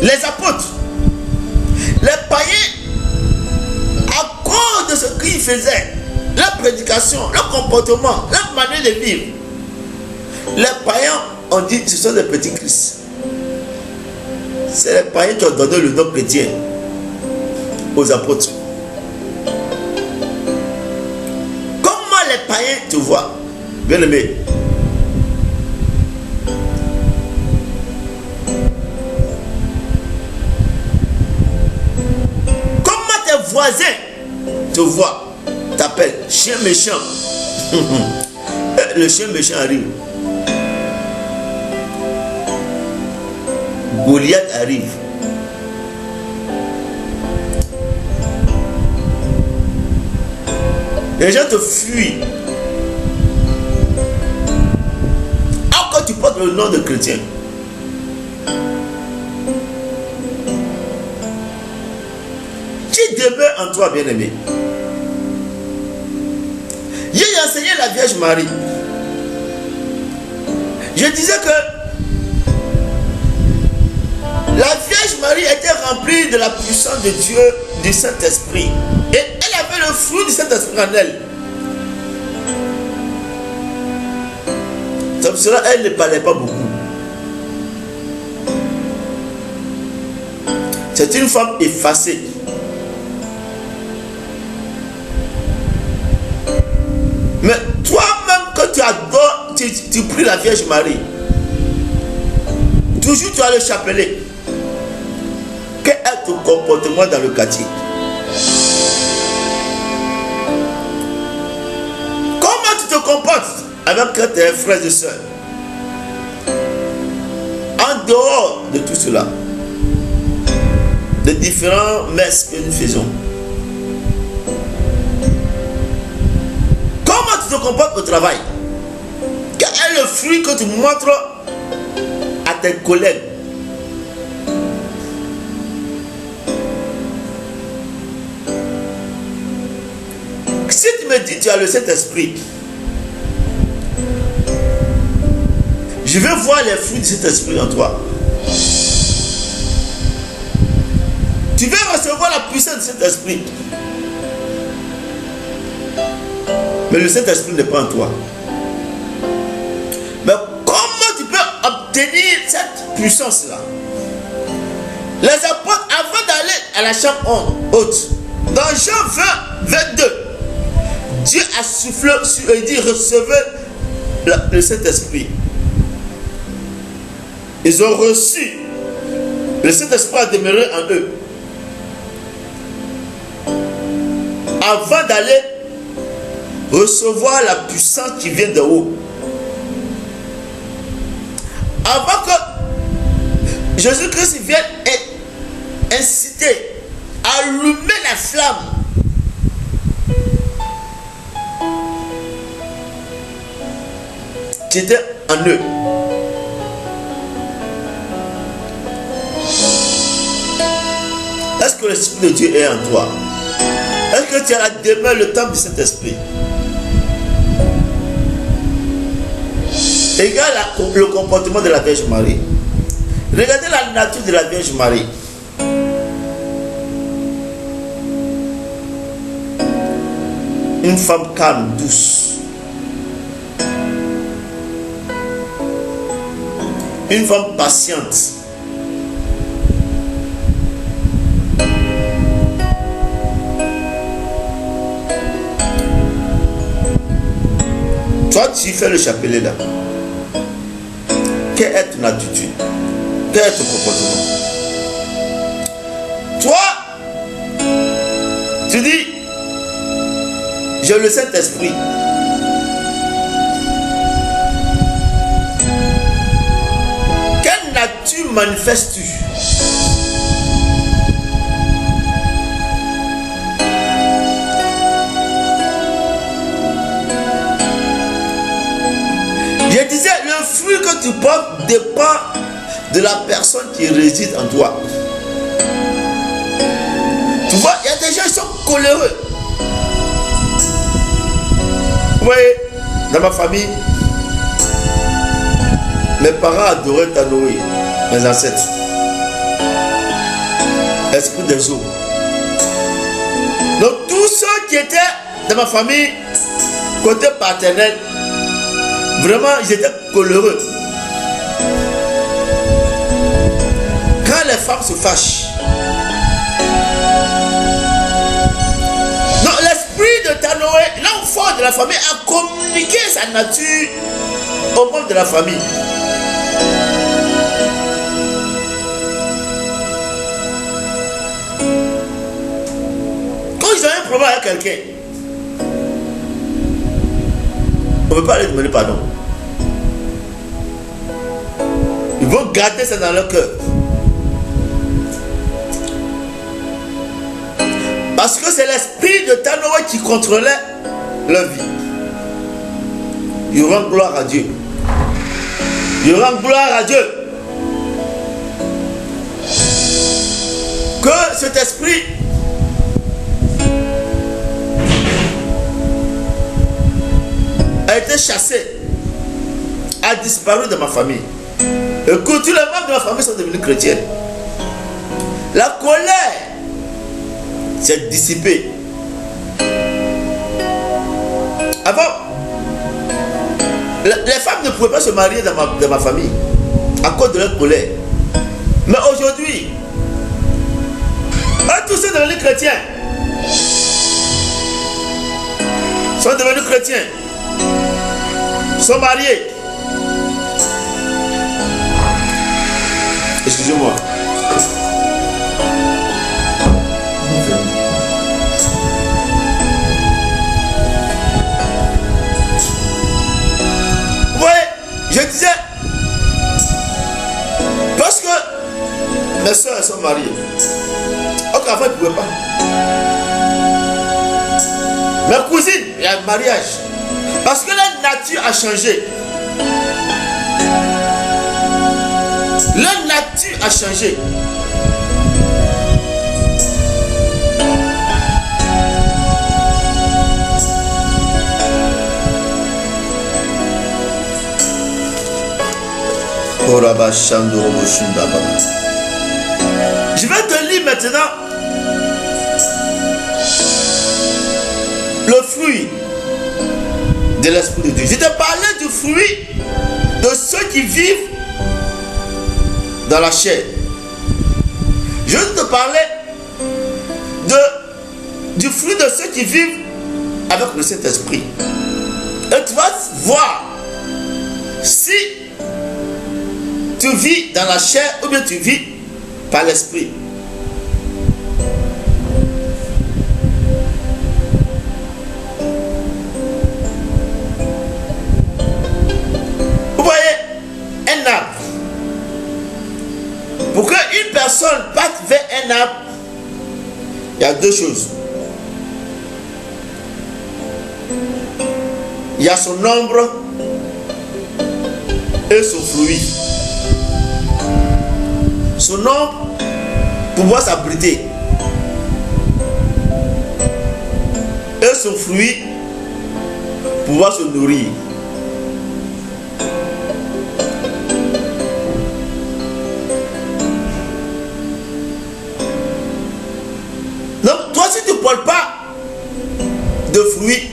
Speaker 2: Les apôtres, les païens, à cause faisaient, leur prédication, leur comportement, leur manière de vivre, les païens ont dit ce sont des petits Christ. C'est les païens qui ont donné le nom chrétien aux apôtres. Comment les païens te voient, bien-aimé? Comment tes voisins te voient, t'appellent chien méchant? Le chien méchant arrive. Goliath arrive. Les gens te fuient. Encore tu portes le nom de chrétien. Qui demeure en toi, bien-aimé? J'ai enseigné la Vierge Marie. Je disais que la Vierge Marie était remplie de la puissance de Dieu, du Saint-Esprit. Et elle avait le fruit du Saint-Esprit en elle. C'est pour cela qu'elle ne parlait pas beaucoup. C'est une femme effacée. Mais toi-même, quand tu adores, tu pries la Vierge Marie, toujours tu as le chapelet. Quel est ton comportement dans le quartier? Comment tu te comportes avec tes frères et sœurs? En dehors de tout cela, des différents messes que nous faisons, comment tu te comportes au travail? Quel est le fruit que tu montres à tes collègues? Si tu me dis tu as le Saint-Esprit, je veux voir les fruits de cet esprit en toi. Tu veux recevoir la puissance de cet esprit. Mais le Saint-Esprit n'est pas en toi. Mais comment tu peux obtenir cette puissance-là? Les apôtres, avant d'aller à la chambre haute, dans Jean 20, 22, Dieu a soufflé sur eux et dit recevez le Saint-Esprit. Ils ont reçu. Le Saint-Esprit a demeuré en eux. Avant d'aller recevoir la puissance qui vient de haut. Avant que Jésus-Christ vienne inciter, allumer la flamme. Qui était en eux. Est-ce que l'Esprit de Dieu est en toi? Est-ce que tu as la demeure, le temple de cet esprit? Regarde le comportement de la Vierge Marie. Regardez la nature de la Vierge Marie. Une femme calme, douce. Une femme patiente. Toi, tu fais le chapelet là. Quelle est ton attitude? Quel est ton comportement? Toi, tu dis, j'ai le Saint-Esprit. Quelle nature manifestes-tu? Je disais, le fruit que tu portes dépend de la personne qui réside en toi. Tu vois, il y a des gens qui sont coléreux. Vous voyez, dans ma famille, mes parents adoraient Tanoé, mes ancêtres. Esprit des eaux. Donc tous ceux qui étaient dans ma famille, côté paternel, vraiment, ils étaient coléreux. Quand les femmes se fâchent, non, l'esprit de Tanoé, l'enfant de la famille, a communiqué sa nature au membre de la famille. Quand ils ont un problème avec quelqu'un, on ne peut pas leur demander pardon. Ils vont garder ça dans leur cœur. Parce que c'est l'esprit de Tanoé qui contrôlait leur vie. Ils rendent gloire à Dieu. Ils rendent gloire à Dieu. Que cet esprit a été chassé, a disparu de ma famille. Et que tous les membres de ma famille sont devenus chrétiens. La colère s'est dissipée. Avant, les femmes ne pouvaient pas se marier dans ma famille à cause de leur colère. Mais aujourd'hui, tous sont devenus chrétiens. Sont devenus chrétiens. Sont mariés. Excusez-moi. Vous voyez, je disais, parce que mes soeurs sont mariées. Avant, ils ne pouvaient pas. Mes cousines, il y a un mariage. Parce que la nature a changé. La nature a changé. Je vais te lire maintenant le fruit de l'Esprit de Dieu. Je te parlais du fruit de ceux qui vivent dans la chair. Je te parlais du fruit de ceux qui vivent avec le Saint-Esprit. Et tu vas voir si tu vis dans la chair ou bien tu vis par l'Esprit. Pour qu'une personne parte vers un arbre, il y a deux choses. Il y a son ombre et son fruit. Son ombre pour pouvoir s'abriter. Et son fruit pour pouvoir se nourrir. Si tu ne portes pas de fruits,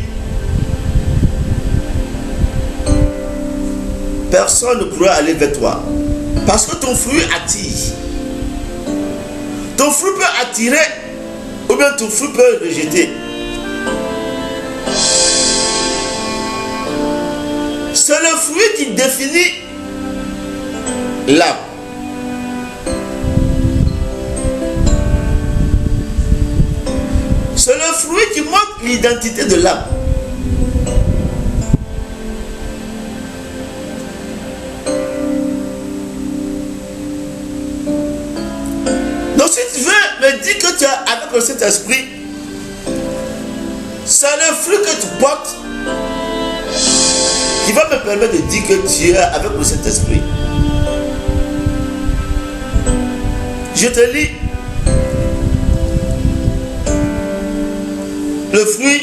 Speaker 2: personne ne pourra aller vers toi. Parce que ton fruit attire. Ton fruit peut attirer ou bien ton fruit peut rejeter. C'est le fruit qui définit l'âme. C'est le fruit qui montre l'identité de l'âme. Donc si tu veux me dire que tu es avec le Saint-Esprit, c'est le fruit que tu portes qui va me permettre de dire que tu es avec le Saint-Esprit. Je te lis le fruit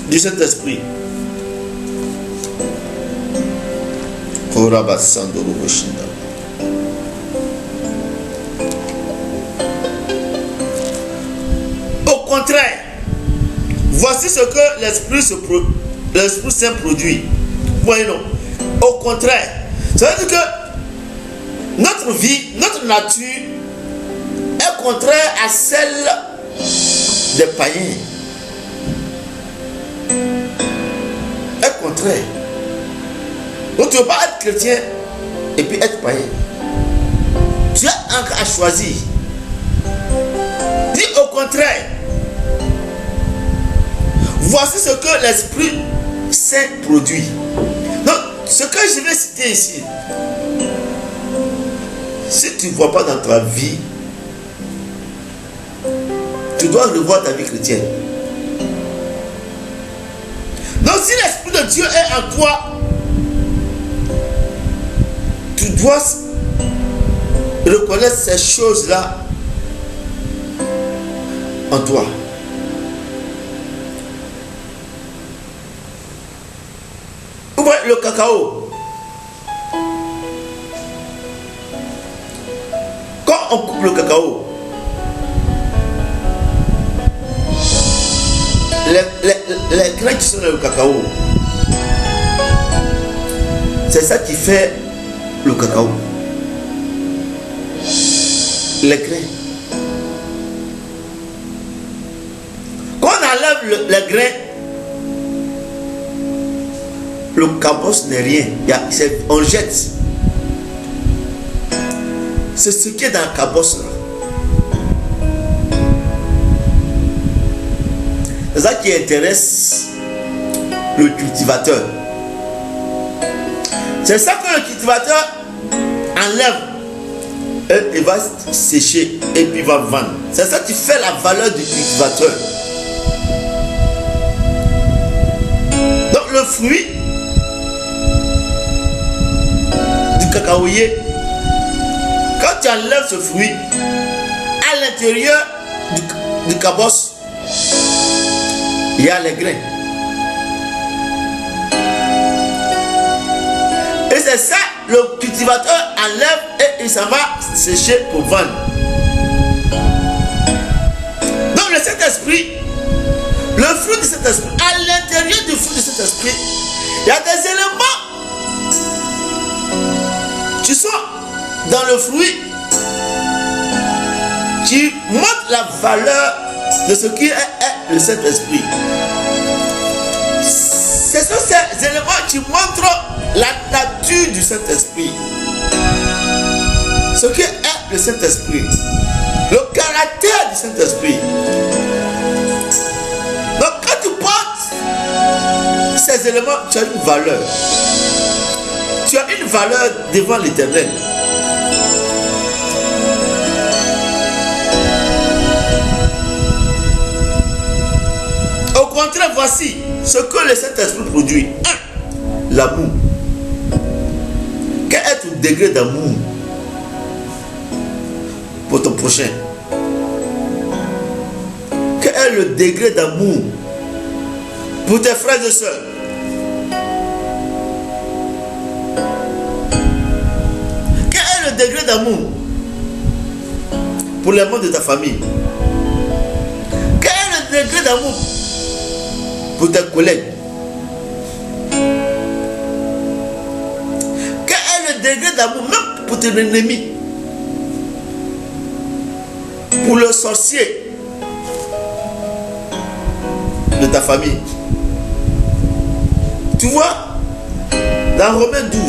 Speaker 2: du Saint-Esprit. Au contraire, Voici ce que l'Esprit Saint produit. Voyez non. Au contraire, ça veut dire que notre vie, notre nature est contraire à celle des païens. Est contraire. Donc tu ne veux pas être chrétien et puis être païen. Tu as encore à choisir. Dis au contraire. Voici ce que l'Esprit Saint produit. Donc, ce que je vais citer ici, si tu ne vois pas dans ta vie, tu dois revoir ta vie chrétienne. Donc, si l'Esprit de Dieu est en toi, tu dois reconnaître ces choses-là en toi. Le cacao. Quand on coupe le cacao, les grains qui sont dans le cacao, c'est ça qui fait le cacao. Les grains. Quand on enlève les grains, le cabosse n'est rien. On jette. C'est ce qui est dans le cabosse là. C'est ça qui intéresse le cultivateur. C'est ça que le cultivateur enlève. Et il va sécher et puis il va vendre. C'est ça qui fait la valeur du cultivateur. Donc le fruit cacaoyer, quand tu enlèves ce fruit, à l'intérieur du cabosse, il y a les grains. Et c'est ça, le cultivateur enlève et il s'en va sécher pour vendre. Donc le Saint-Esprit, le fruit de cet esprit, à l'intérieur du fruit de cet esprit, il y a des éléments qui sont dans le fruit qui montrent la valeur de ce qui est le Saint-Esprit. Ce sont ces éléments qui montrent la nature du Saint-Esprit. Ce qui est le Saint-Esprit. Le caractère du Saint-Esprit. Donc quand tu portes ces éléments, tu as une valeur. Tu as une valeur devant l'Éternel. Au contraire, voici ce que le Saint-Esprit produit. 1. L'amour. Quel est ton degré d'amour pour ton prochain? Quel est le degré d'amour pour tes frères et sœurs? Degré d'amour pour les membres de ta famille? Quel est le degré d'amour pour tes collègues? Quel est le degré d'amour même pour tes ennemis? Pour le sorcier de ta famille? Tu vois, dans Romains 12,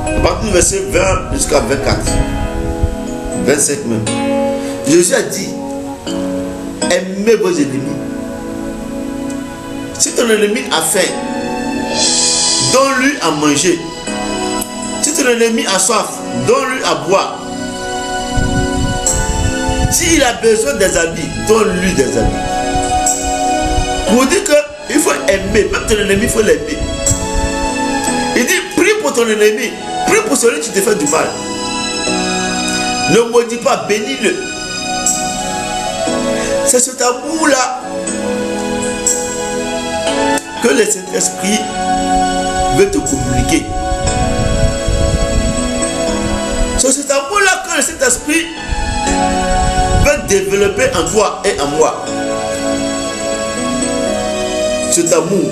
Speaker 2: à partir du verset 20 jusqu'à 24, 25 même, Jésus a dit: aimez vos ennemis. Si ton ennemi a faim, donne-lui à manger. Si ton ennemi a soif, donne-lui à boire. S'il a besoin des habits, donne-lui des habits. Pour dire qu'il faut aimer, même ton ennemi, il faut l'aimer. Il dit: prie pour ton ennemi, prie pour celui qui te fait du mal. Ne maudis pas, bénis-le. C'est cet amour-là que le Saint-Esprit veut te communiquer. C'est cet amour-là que le Saint-Esprit veut développer en toi et en moi. cet amour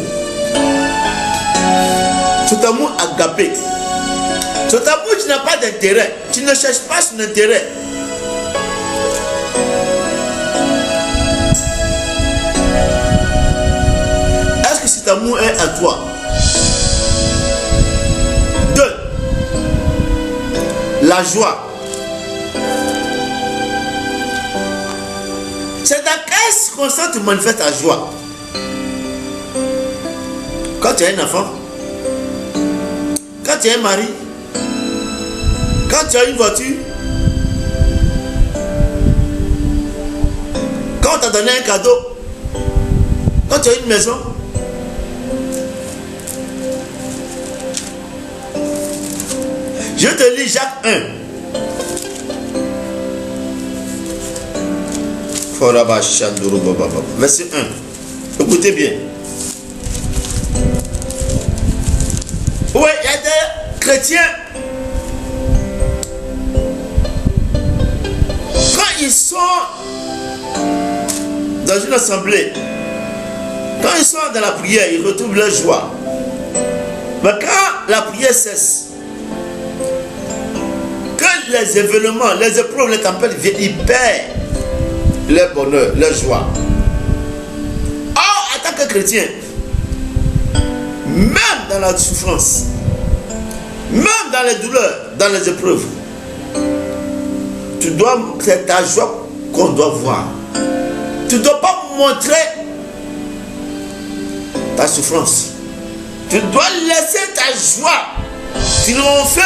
Speaker 2: agapé, cet amour qui n'a pas d'intérêt, tu ne cherches pas son intérêt. Est-ce que cet amour est à toi? 2. La joie. C'est dans quelle circonstance tu manifestes ta joie? Quand tu as un enfant, quand tu as un mari, quand tu as une voiture, quand on t'a donné un cadeau, quand tu as une maison. Je te lis Jacques 1. Verset 1. Écoutez bien. Oui, il y a des chrétiens. Quand ils sont dans une assemblée, quand ils sont dans la prière, ils retrouvent leur joie. Mais quand la prière cesse, que les événements, les épreuves, les tempêtes viennent, ils perdent leur bonheur, leur joie. Or, en tant que chrétien, même dans la souffrance, même dans les douleurs, dans les épreuves, c'est ta joie qu'on doit voir. Tu ne dois pas montrer ta souffrance. Tu dois laisser ta joie triompher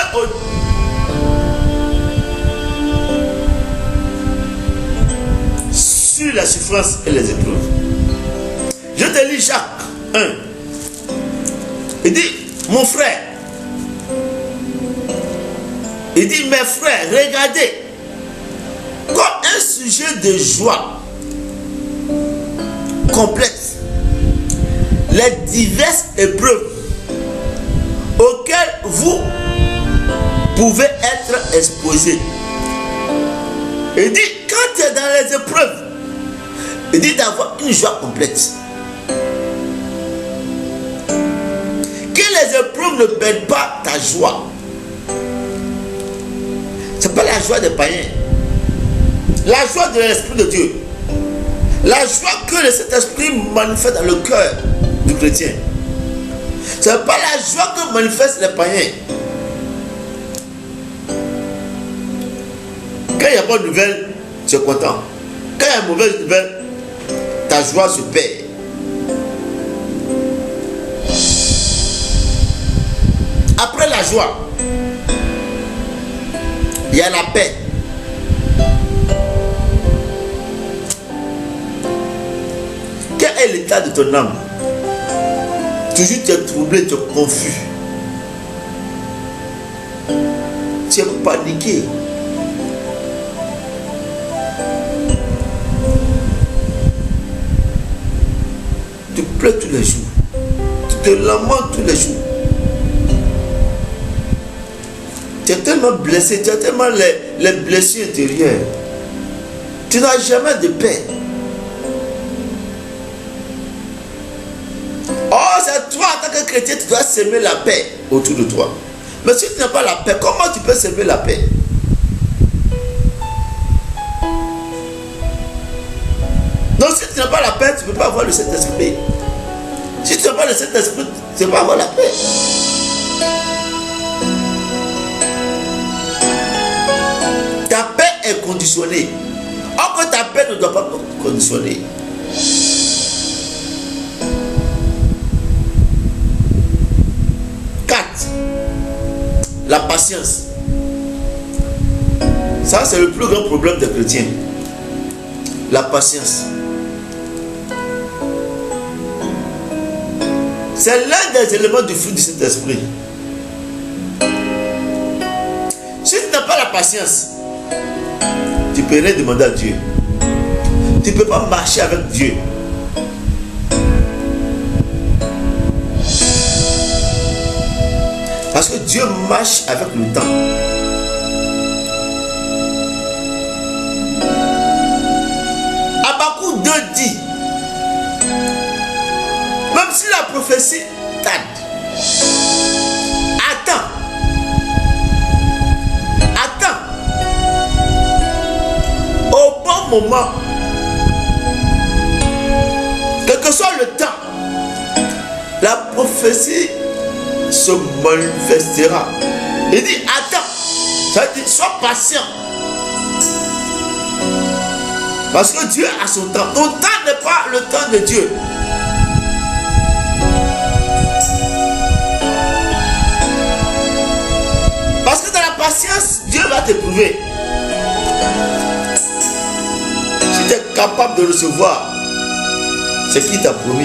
Speaker 2: sur la souffrance et les épreuves. Je te lis Jacques 1. Il dit, mon frère, il dit, mes frères, regardez, comme un sujet de joie complète, les diverses épreuves auxquelles vous pouvez être exposés. Il dit, quand tu es dans les épreuves, il dit d'avoir une joie complète. Que les épreuves ne perdent pas ta joie. Ce n'est pas la joie des païens. La joie de l'Esprit de Dieu. La joie que le Saint-Esprit manifeste dans le cœur du chrétien. Ce n'est pas la joie que manifestent les païens. Quand il y a bonne nouvelle, tu es content. Quand il y a mauvaise nouvelle, ta joie se perd. Après la joie, il y a la paix. Quel est l'état de ton âme? Toujours tu es troublé, tu es confus. Tu es paniqué. Tu pleures tous les jours. Tu te lamentes tous les jours. Tu es tellement blessé, tu as tellement les blessures intérieures. Tu n'as jamais de paix. Oh, c'est toi en tant que chrétien, tu dois s'aimer la paix autour de toi. Mais si tu n'as pas la paix, comment tu peux s'aimer la paix? Donc si tu n'as pas la paix, tu ne peux pas avoir le Saint-Esprit. Si tu n'as pas le Saint-Esprit, tu ne peux pas avoir la paix. Ta paix est conditionnée. Or que ta paix ne doit pas être conditionnée. La patience. Ça, c'est le plus grand problème des chrétiens. La patience. C'est l'un des éléments du fruit du Saint-Esprit. Si tu n'as pas la patience, tu peux rien demander à Dieu. Tu ne peux pas marcher avec Dieu. Parce que Dieu marche avec le temps. Habakkuk 2 dit, même Même si la prophétie tarde, attends. Au bon moment, quel que soit le temps, la prophétie se manifestera. Il dit attends, ça dit sois patient. Parce que Dieu a son temps. Ton temps n'est pas le temps de Dieu. Parce que dans la patience, Dieu va t'éprouver. Si tu es capable de recevoir ce qu'il t'a promis.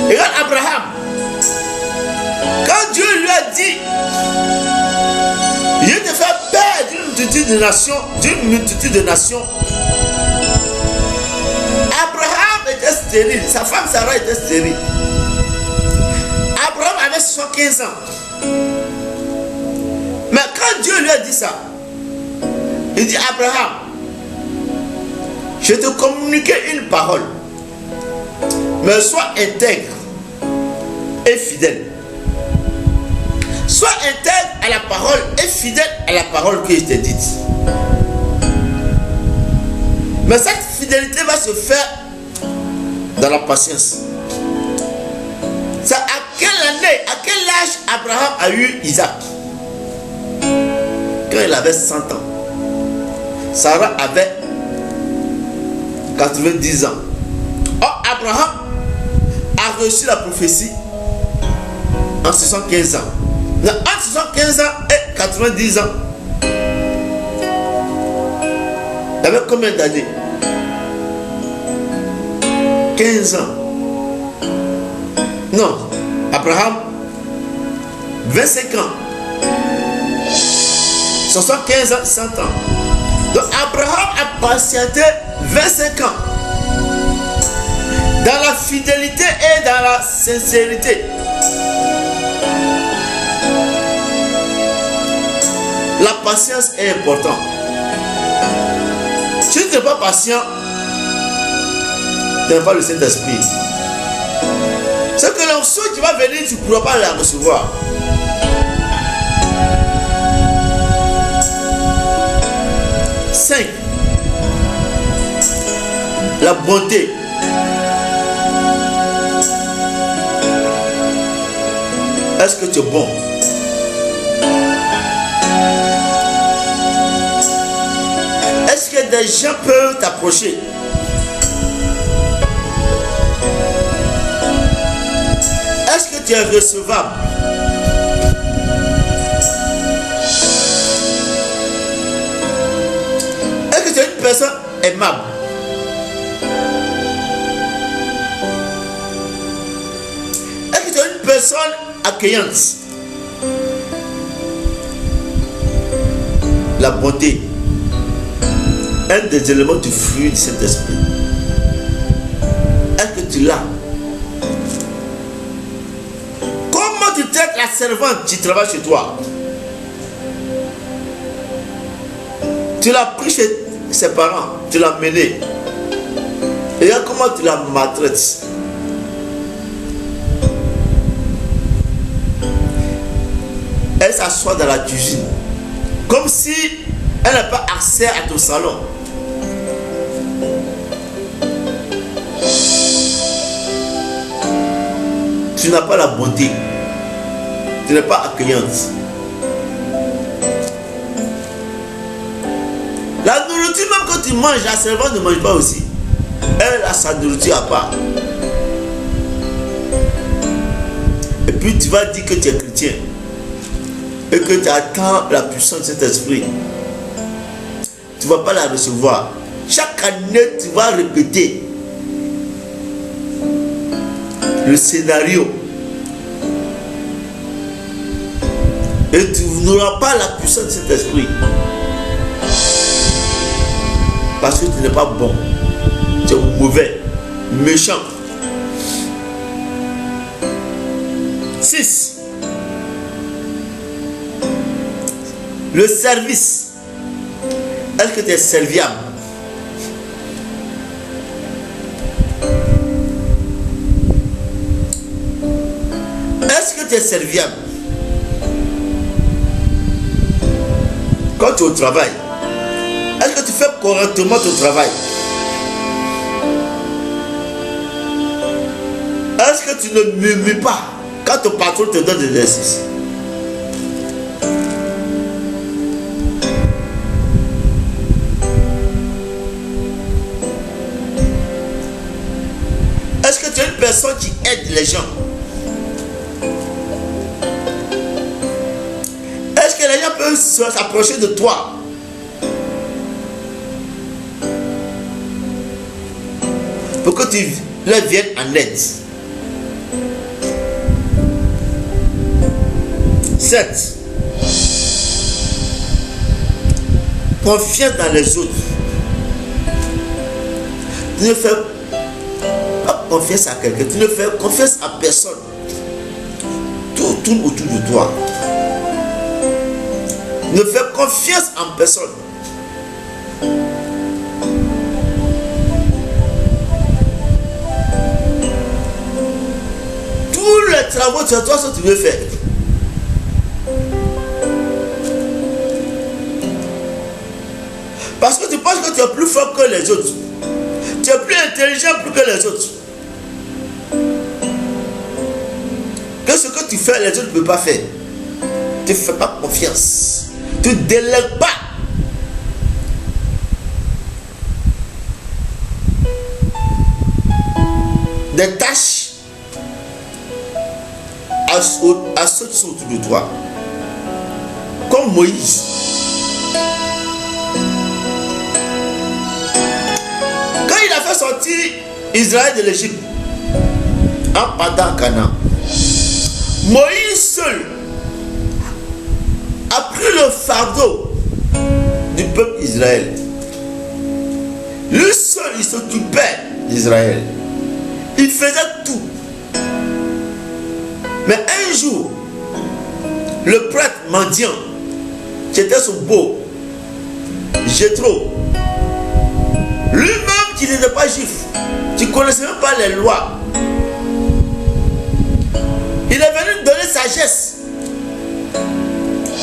Speaker 2: Regarde Abraham. Quand Dieu lui a dit, je te fais père d'une multitude de nations, Abraham était stérile, sa femme Sarah était stérile. Abraham avait 75 ans. Mais quand Dieu lui a dit ça, il dit Abraham, je te communiquer une parole, mais sois intègre et fidèle. Sois intègre à la parole et fidèle à la parole que je t'ai dite. Mais cette fidélité va se faire dans la patience. C'est à quelle année, à quel âge Abraham a eu Isaac? Quand il avait 100 ans. Sarah avait 90 ans. Or, Abraham a reçu la prophétie en 75 ans. Entre 75 ans et 90 ans, il avait combien d'années? 15 ans. Non, Abraham, 25 ans. 75 ans, 100 ans. Donc Abraham a patienté 25 ans. Dans la fidélité et dans la sincérité. La patience est importante. Si tu n'es pas patient, tu n'as pas le Saint-Esprit. C'est que l'onction qui va venir, tu ne pourras pas la recevoir. Cinq. La bonté. Est-ce que tu es bon? Est-ce que des gens peuvent t'approcher? Est-ce que tu es recevable? Est-ce que tu es une personne aimable? Est-ce que tu es une personne accueillante? La bonté, un des éléments du fruit de cet esprit. Est-ce que tu l'as? Comment tu traites la servante qui travaille chez toi? Tu l'as pris chez ses parents, tu l'as mené. Et regarde comment tu la maltraites. Elle s'assoit dans la cuisine comme si elle n'a pas accès à ton salon. Tu n'as pas la bonté. Tu n'es pas accueillante. La nourriture, même quand tu manges, la servante ne mange pas aussi. Elle a sa nourriture à part. Et puis tu vas dire que tu es chrétien. Et que tu attends la puissance de cet esprit. Tu ne vas pas la recevoir. Chaque année, tu vas répéter le scénario. Et tu n'auras pas la puissance de cet esprit. Parce que tu n'es pas bon. Tu es mauvais, méchant. 6. Le service. Est-ce que tu es serviable? tu es serviable, quand tu es au travail, est-ce que tu fais correctement ton travail? Est-ce que tu ne murmures pas quand ton patron te donne des exercices? Est-ce que tu es une personne qui aide les gens? Est-ce que les gens peuvent s'approcher de toi pour que tu leur viennes en aide? 7. Confiance dans les autres. Tu ne fais pas confiance à quelqu'un, tu ne fais confiance à personne. Tout tourne autour de toi. Ne fais confiance en personne. Tous les travaux, c'est toi ce que tu veux faire. Parce que tu penses que tu es plus fort que les autres. Tu es plus intelligent que les autres. Que ce que tu fais, les autres ne peuvent pas faire. Tu ne fais pas confiance. Tu ne délègues pas. Des tâches à ceux qui sont autour de toi. Comme Moïse. Quand il a fait sortir Israël de l'Égypte, en partant à Canaan, Moïse seul a pris le fardeau du peuple d'Israël. Lui seul, il s'occupait d'Israël. Il faisait tout. Mais un jour, le prêtre mendiant, qui était son beau, Jéthro, lui-même qui n'était pas juif, qui ne connaissait même pas les lois, il est venu donner sagesse,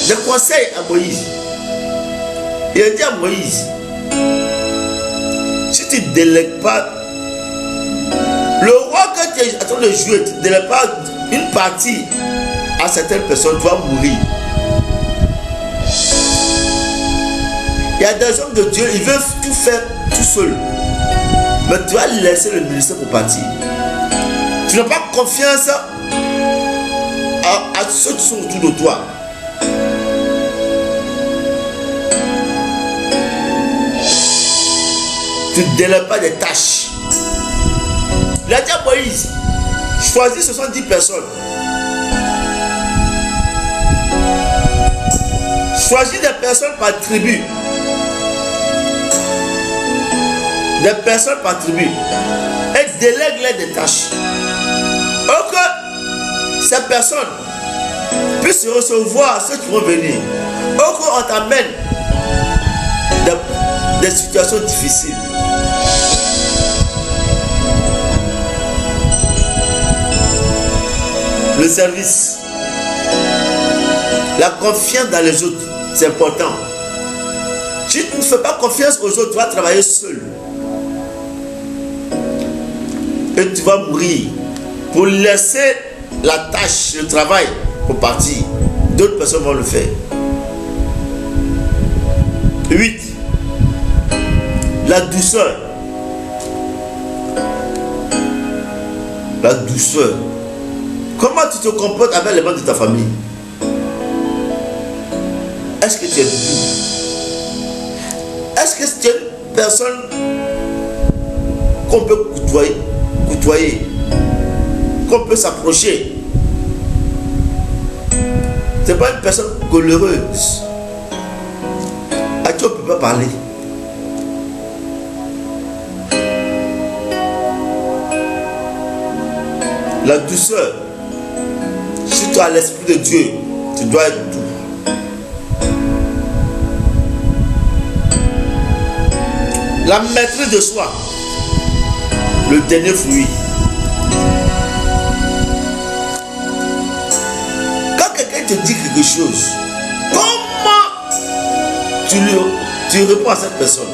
Speaker 2: des conseils à Moïse. Il a dit à Moïse, si tu ne délègues pas le roi que tu es en train de jouer, tu ne délègues pas une partie à certaines personnes, tu vas mourir. Il y a des hommes de Dieu, ils veulent tout faire tout seul. Mais tu vas laisser le ministère pour partir. Tu n'as pas confiance à ceux qui sont autour de toi. Tu ne délègues pas des tâches. Il a dit à Moïse, choisis 70 personnes. Choisis des personnes par tribu. Des personnes par tribu. Et délègue-les des tâches. Pour que ces personnes puissent recevoir ceux qui vont venir. Pour qu'on t'amène des situations difficiles. Le service. La confiance dans les autres, c'est important. Si tu ne fais pas confiance aux autres, tu vas travailler seul. Et tu vas mourir. Pour laisser la tâche, le travail, pour partir. D'autres personnes vont le faire. 8. La douceur. La douceur. Comment tu te comportes avec les membres de ta famille? Est-ce que tu es doux? Est-ce que tu es une personne qu'on peut côtoyer, qu'on peut s'approcher? Ce n'est pas une personne coléreuse à qui on ne peut pas parler. La douceur. Si tu as l'Esprit de Dieu, tu dois être doux. La maîtrise de soi. Le dernier fruit. te dit quelque chose, comment tu réponds à cette personne?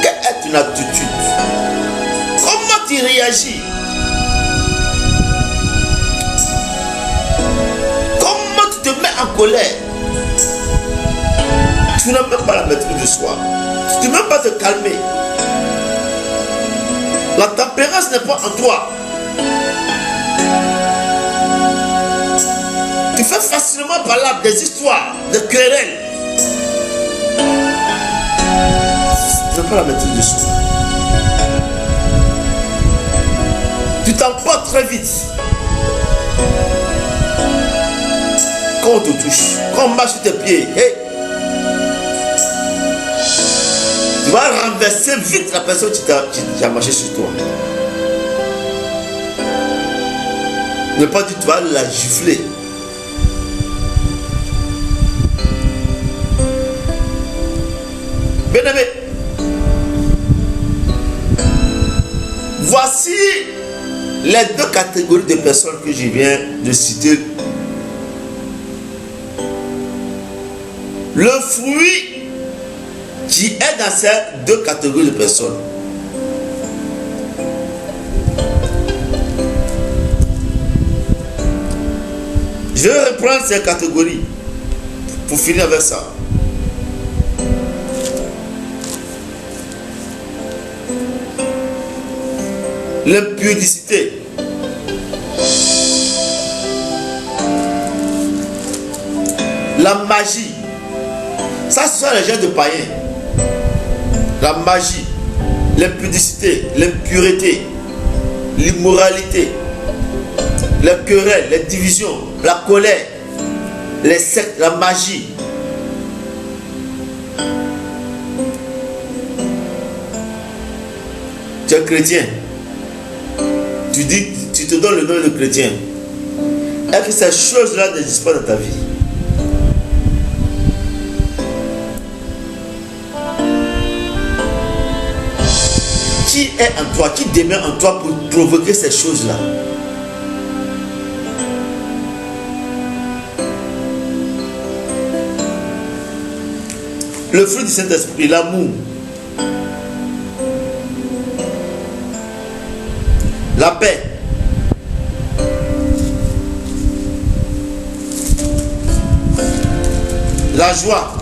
Speaker 2: Quelle est ton attitude? Comment tu réagis? Comment tu te mets en colère? Tu n'as même pas la maîtrise de soi. Tu ne peux même pas te calmer. La tempérance n'est pas en toi. Tu fais facilement parler des histoires, des querelles. Tu n'as pas la maîtrise de soi. Tu t'emportes très vite. Quand on te touche, quand on marche sur tes pieds, hey, tu vas renverser vite la personne qui a marché sur toi. Ne pas dire tu vas la gifler. Bien-aimé, voici les deux catégories de personnes que je viens de citer. Le fruit qui est dans ces deux catégories de personnes. Je vais reprendre ces catégories pour finir avec ça. L'impudicité. La magie. Ça, ce sont les gens de païens. La magie, l'impudicité, l'impureté, l'immoralité, les querelles, les divisions, la colère, les sectes, la magie. Tu es chrétien. Tu dis, tu te donnes le nom de chrétien. Est-ce que ces choses-là n'existent pas dans ta vie? Qui est en toi, qui demeure en toi pour provoquer ces choses-là? Le fruit du Saint-Esprit, l'amour, la paix, la joie,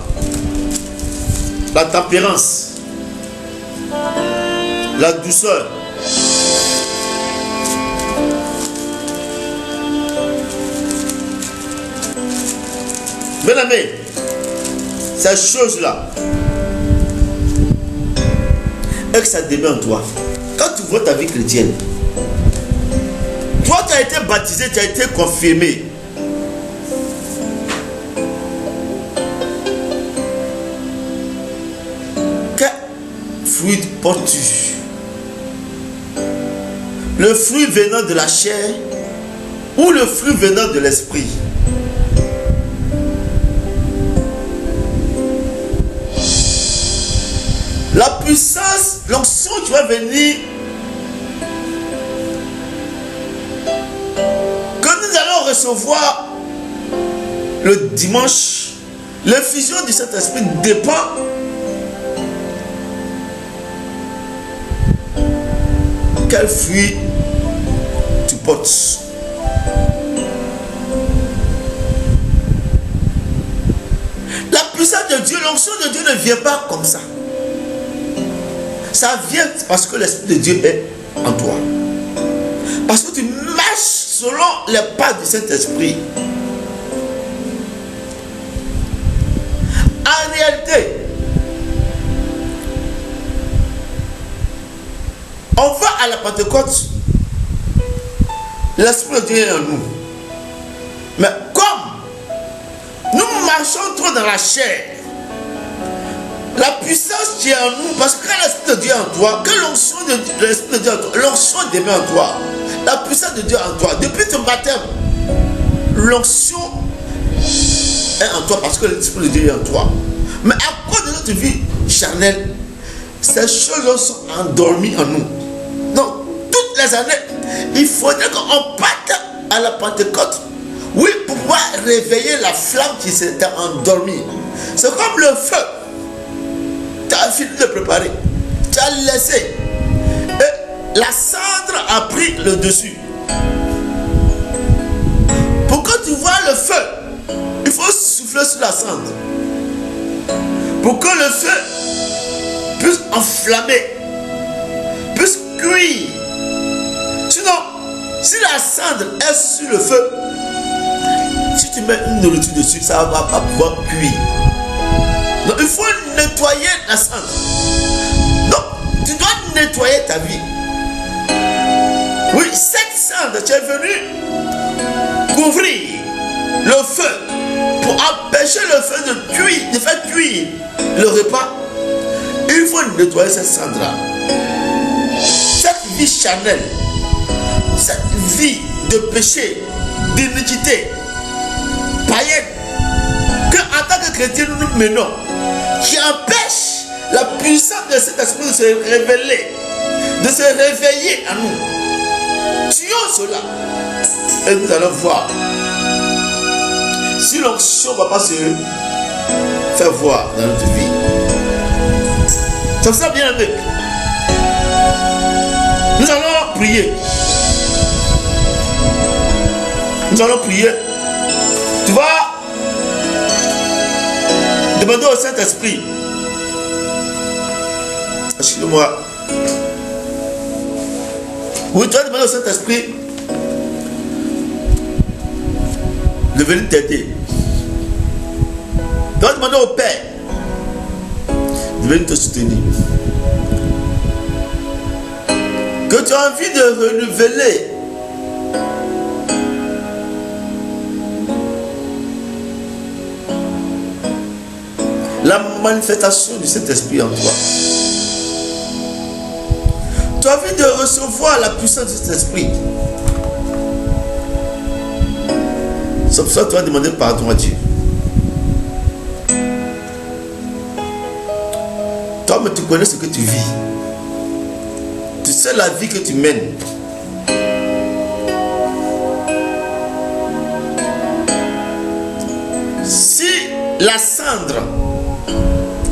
Speaker 2: la tempérance, la douceur, bien aimé, ces choses-là, est-ce que ça demeure en toi? Quand tu vois ta vie chrétienne, toi tu as été baptisé, tu as été confirmé. Quel fruit portes-tu? Le fruit venant de la chair ou le fruit venant de l'esprit? La puissance, l'onction qui va venir, que nous allons recevoir le dimanche, l'effusion du Saint-Esprit dépend quel fruit tu portes. La puissance de Dieu, l'onction de Dieu ne vient pas comme ça. Ça vient parce que l'Esprit de Dieu est en toi. Parce que tu marches selon les pas du Saint-Esprit. En réalité, on va à la Pentecôte, l'Esprit de Dieu est en nous. Mais comme nous marchons trop dans la chair, la puissance qui est en nous, parce que quand l'Esprit de Dieu est en toi, que l'onction de l'Esprit de Dieu est en toi, l'onction demeure en toi, la puissance de Dieu est en toi. Depuis ton baptême, l'onction est en toi parce que l'Esprit de Dieu est en toi. Mais à cause de notre vie charnelle, ces choses sont endormies en nous. Donc, toutes les années, il faudrait qu'on parte à la Pentecôte, oui, pour pouvoir réveiller la flamme qui s'était endormie. C'est comme le feu. Tu as fini de préparer. Tu as laissé. Et la cendre a pris le dessus. Pour que tu vois le feu, il faut souffler sur la cendre. Pour que le feu puisse enflammer, puisse cuire. Sinon, si la cendre est sur le feu, si tu mets une nourriture dessus, ça ne va pas pouvoir cuire. Donc il faut nettoyer la cendre. Donc tu dois nettoyer ta vie. Oui, cette cendre, tu es venu couvrir le feu pour empêcher le feu de faire cuire le repas. Il faut nettoyer cette cendre-là. Cette vie charnelle, cette vie de péché, d'iniquité, païenne, que en tant que chrétien nous menons, qui empêche la puissance de cet esprit de se révéler, de se réveiller à nous. Tuons cela et nous allons voir si l'onction ne va pas se faire voir dans notre vie. C'est ça, bien aimé. Nous allons prier. Nous allons prier. Tu vas demander au Saint-Esprit. Excusez-moi. Oui, tu vas demander au Saint-Esprit de venir t'aider. Tu vas demander au Père de venir te soutenir. Que tu as envie de renouveler la manifestation du Saint-Esprit en toi. Tu as envie de recevoir la puissance du Saint-Esprit. C'est pour ça que tu vas demander pardon à Dieu. Toi, mais tu connais ce que tu vis. Tu sais la vie que tu mènes. Si la cendre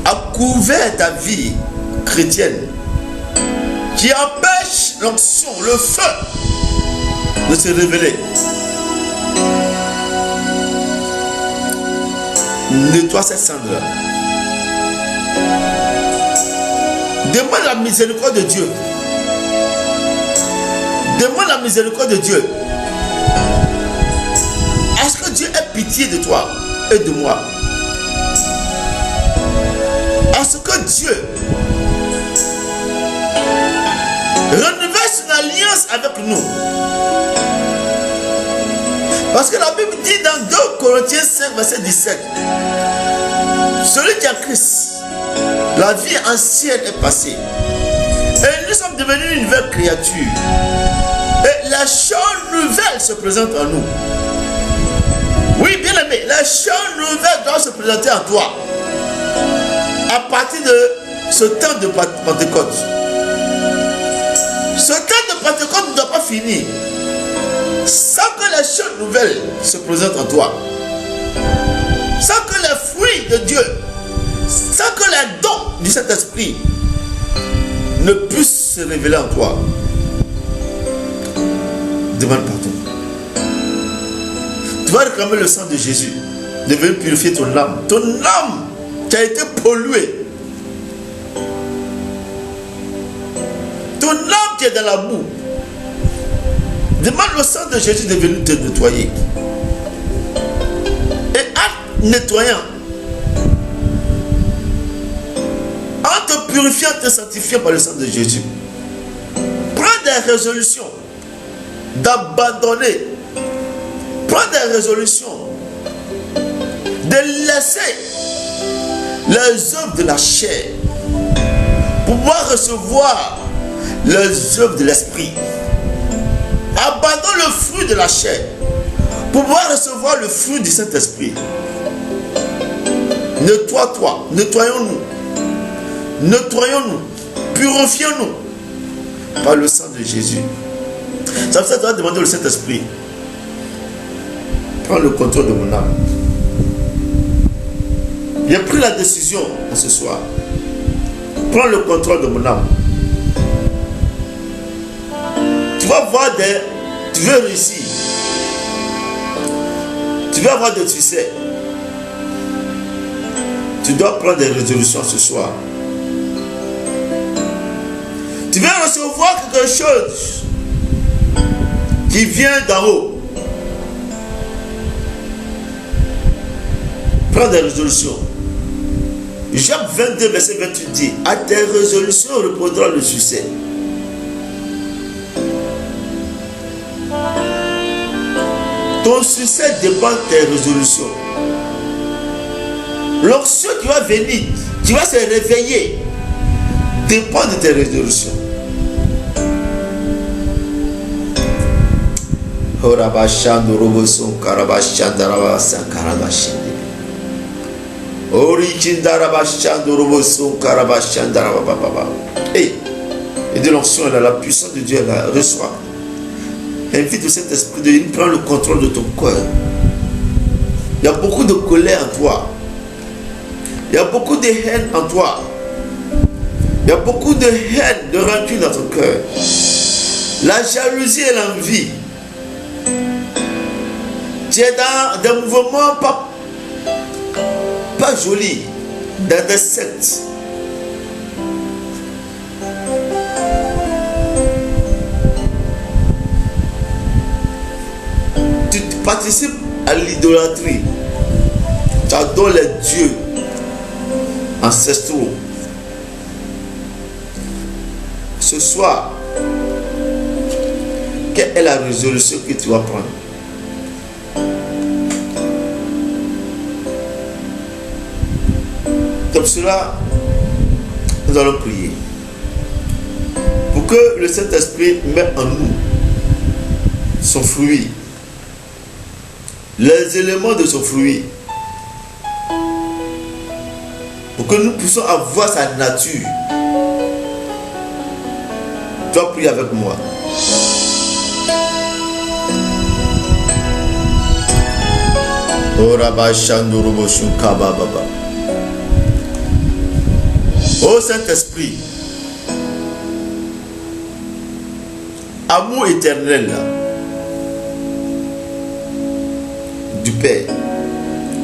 Speaker 2: a couvert ta vie chrétienne, qui empêche l'onction, le feu de se révéler, nettoie cette cendre. Demande la miséricorde de Dieu. Demande la miséricorde de Dieu. Est-ce que Dieu ait pitié de toi et de moi? Est-ce que Dieu renouvelle son alliance avec nous? Parce que la Bible dit dans 2 Corinthiens 5, verset 17, celui qui a Christ, la vie ancienne est passée et nous sommes devenus une nouvelle créature. Et la chose nouvelle se présente en nous. Oui, bien aimé, la chose nouvelle doit se présenter en toi à partir de ce temps de Pentecôte. Ce temps de Pentecôte ne doit pas finir sans que la chose nouvelle se présente en toi, sans que les fruits de Dieu, sans que les dons du Saint-Esprit ne puissent se révéler en toi. Demande pardon. Tu vas réclamer le sang de Jésus, de venir purifier ton âme. Ton âme qui a été polluée. Ton âme qui est dans la boue. Demande le sang de Jésus de venir te nettoyer. Et en nettoyant, en te purifiant, te sanctifiant par le sang de Jésus, prends des résolutions d'abandonner. Prends des résolutions de laisser les œuvres de la chair pour pouvoir recevoir les œuvres de l'esprit. Abandonne le fruit de la chair pour pouvoir recevoir le fruit du Saint-Esprit. Nettoie-toi, nettoyons-nous, nettoyons-nous, purifions-nous par le sang de Jésus. Ça veut dire que tu vas demander au Saint-Esprit Prends le contrôle de mon âme. J'ai pris la décision ce soir. Prends le contrôle de mon âme. Tu vas voir tu veux réussir. Tu veux avoir des succès. Tu dois prendre des résolutions ce soir. Tu veux recevoir quelque chose qui vient d'en haut. Prends des résolutions. Job 22, verset 28 dit, à tes résolutions répondra le succès. Ton succès dépend de tes résolutions. Lorsque tu vas venir, tu vas se réveiller, dépend de tes résolutions. Et de l'onction, la puissance de Dieu, la reçoit. Invite le Saint-Esprit de venir prendre le contrôle de ton cœur. Il y a beaucoup de colère en toi. Il y a beaucoup de haine en toi. Il y a beaucoup de haine, de rancune dans ton cœur. La jalousie et l'envie. Tu es dans des mouvements pas jolis, dans des sectes. Tu participes à l'idolâtrie. Tu adores les dieux ancestraux. Ce soir, quelle est la résolution que tu vas prendre? Comme cela, nous allons prier pour que le Saint-Esprit mette en nous son fruit, les éléments de son fruit, pour que nous puissions avoir sa nature. Tu vas prier avec moi. Ô Saint-Esprit, amour éternel du Père,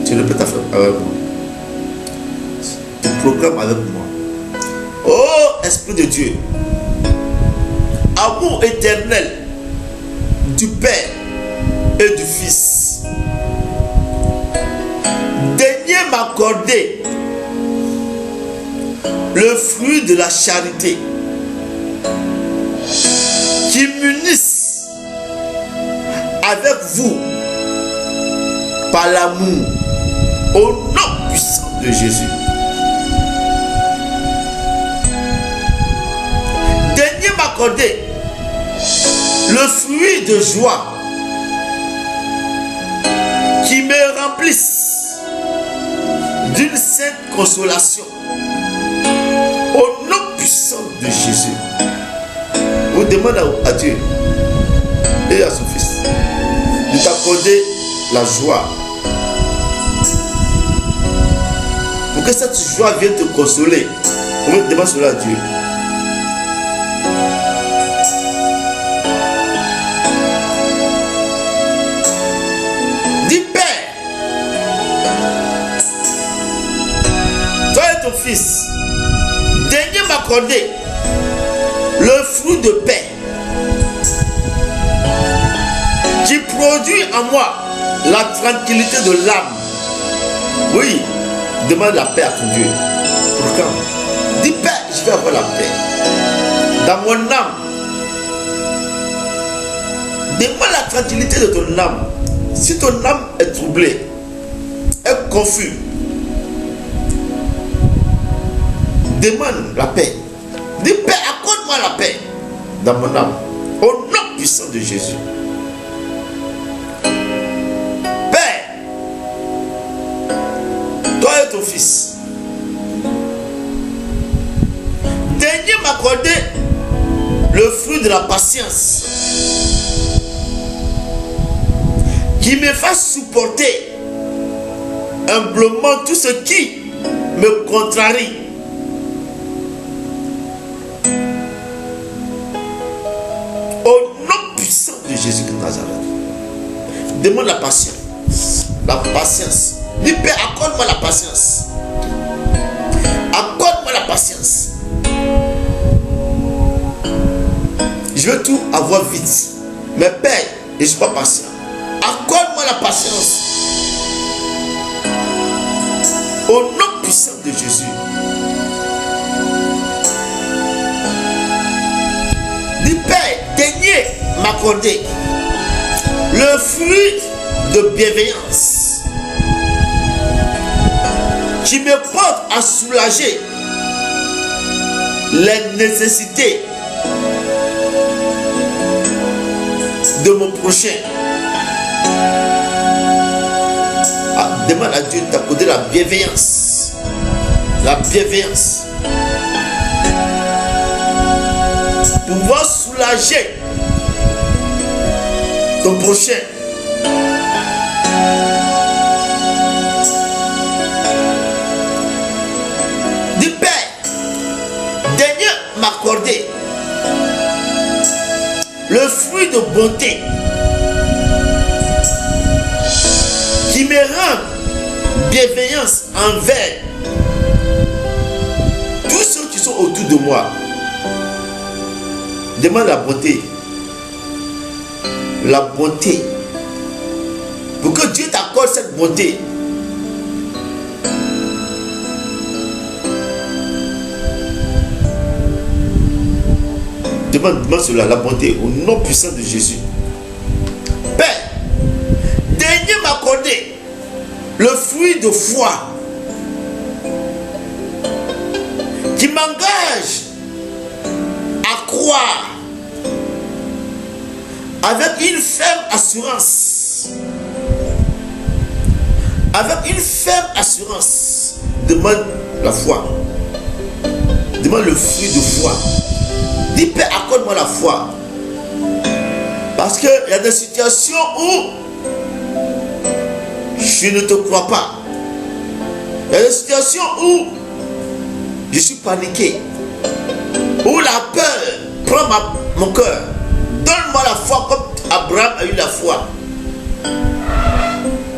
Speaker 2: tu répètes avec moi, tu proclames avec moi. Ô Esprit de Dieu, amour éternel du Père et du Fils, daignez m'accorder le fruit de la charité qui m'unisse avec vous par l'amour au nom puissant de Jésus. Daignez m'accorder le fruit de joie qui me remplisse d'une sainte consolation au nom puissant de Jésus. Vous demandez à Dieu et à son Fils de t'accorder la joie, pour que cette joie vienne te consoler. On demande cela à Dieu. Dis Père, toi et ton Fils, daignez m'accorder le fruit de paix qui produit en moi la tranquillité de l'âme. Oui, demande la paix à ton Dieu. Pourquoi? Dis Père, je vais avoir la paix dans mon âme. Demande la tranquillité de ton âme. Si ton âme est troublée, est confuse, demande la paix. Dis Père, accorde-moi la paix dans mon âme, au nom puissant de Jésus. Père, toi et ton Fils, daignez m'accorder le fruit de la patience qui me fasse supporter humblement tout ce qui me contrarie. Au nom puissant de Jésus de Nazareth, demande la patience. La patience. Dis Père, accorde-moi la patience. Accorde-moi la patience. Je veux tout avoir vite. Mais Père, je ne suis pas patient. Accorde-moi la patience. Au nom puissant de Jésus. Dis Père, daignez m'accorder le fruit de bienveillance qui me porte à soulager les nécessités de mon prochain. Demande à Dieu d'accorder la bienveillance. La bienveillance. Pouvoir soulager ton prochain. Dis Père, daignez m'accorder le fruit de bonté qui me rend bienveillance envers tous ceux qui sont autour de moi. Demande la bonté. La bonté. Pour que Dieu t'accorde cette bonté. Demande cela, la bonté, au nom puissant de Jésus. Père, daignez m'accorder le fruit de foi qui m'engage à croire avec une ferme assurance. Avec une ferme assurance. Demande la foi. Demande le fruit de foi. Dis Père, accorde-moi la foi. Parce qu'il y a des situations où je ne te crois pas. Il y a des situations où je suis paniqué. Où la peur prend mon cœur. Donne-moi la foi comme Abraham a eu la foi.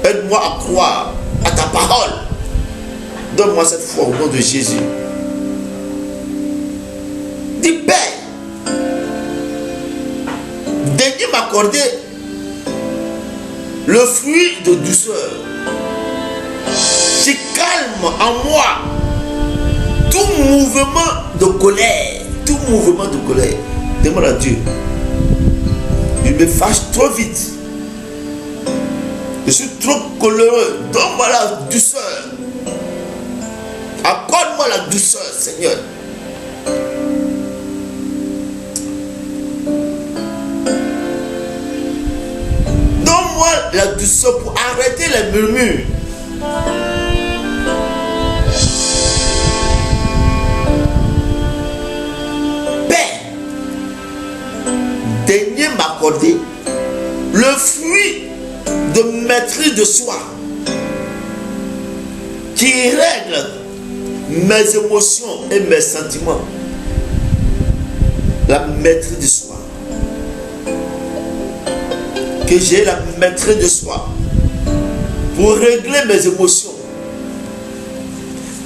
Speaker 2: Aide-moi à croire à ta parole. Donne-moi cette foi au nom de Jésus. Dis Père, daignez m'accorder le fruit de douceur qui calme en moi tout mouvement de colère. Tout mouvement de colère. Demande à Dieu. Il me fâche trop vite. Je suis trop coléreux. Donne-moi la douceur. Accorde-moi la douceur, Seigneur. Donne-moi la douceur pour arrêter les murmures. Père, daignez m'accorder le fruit de maîtrise de soi qui règle mes émotions et mes sentiments. La maîtrise de soi. Que j'ai la maîtrise de soi pour régler mes émotions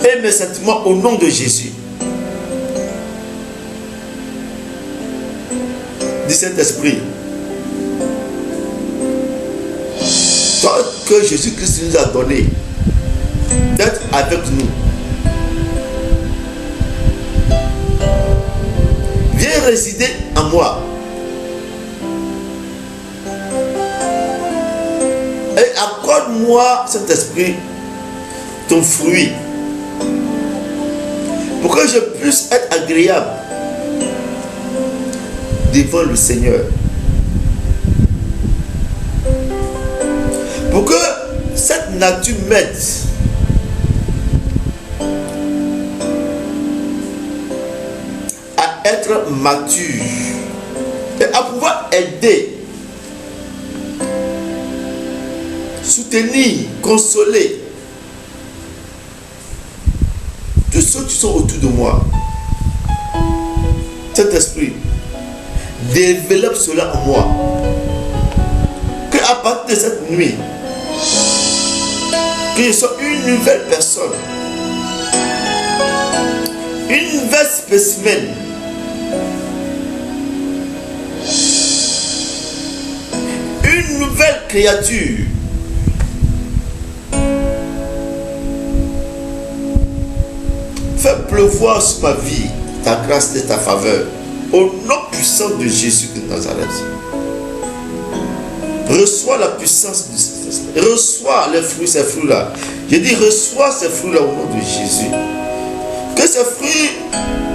Speaker 2: et mes sentiments au nom de Jésus. Dis Saint-Esprit, toi que Jésus-Christ nous a donné d'être avec nous, viens résider en moi. Et accorde-moi, Saint-Esprit, ton fruit, pour que je puisse être agréable devant le Seigneur. Pour que cette nature m'aide à être mature et à pouvoir aider soutenir, consoler tous ceux qui sont autour de moi. Saint-Esprit, développe cela en moi. Qu'à partir de cette nuit, que je sois une nouvelle personne, une nouvelle spécimen, une nouvelle créature. Fais pleuvoir sur ma vie ta grâce et ta faveur, au nom puissant de Jésus de Nazareth. Reçois la puissance de Saint-Esprit. Reçois les fruits, ces fruits-là. Je dis, reçois ces fruits-là au nom de Jésus. Que ces fruits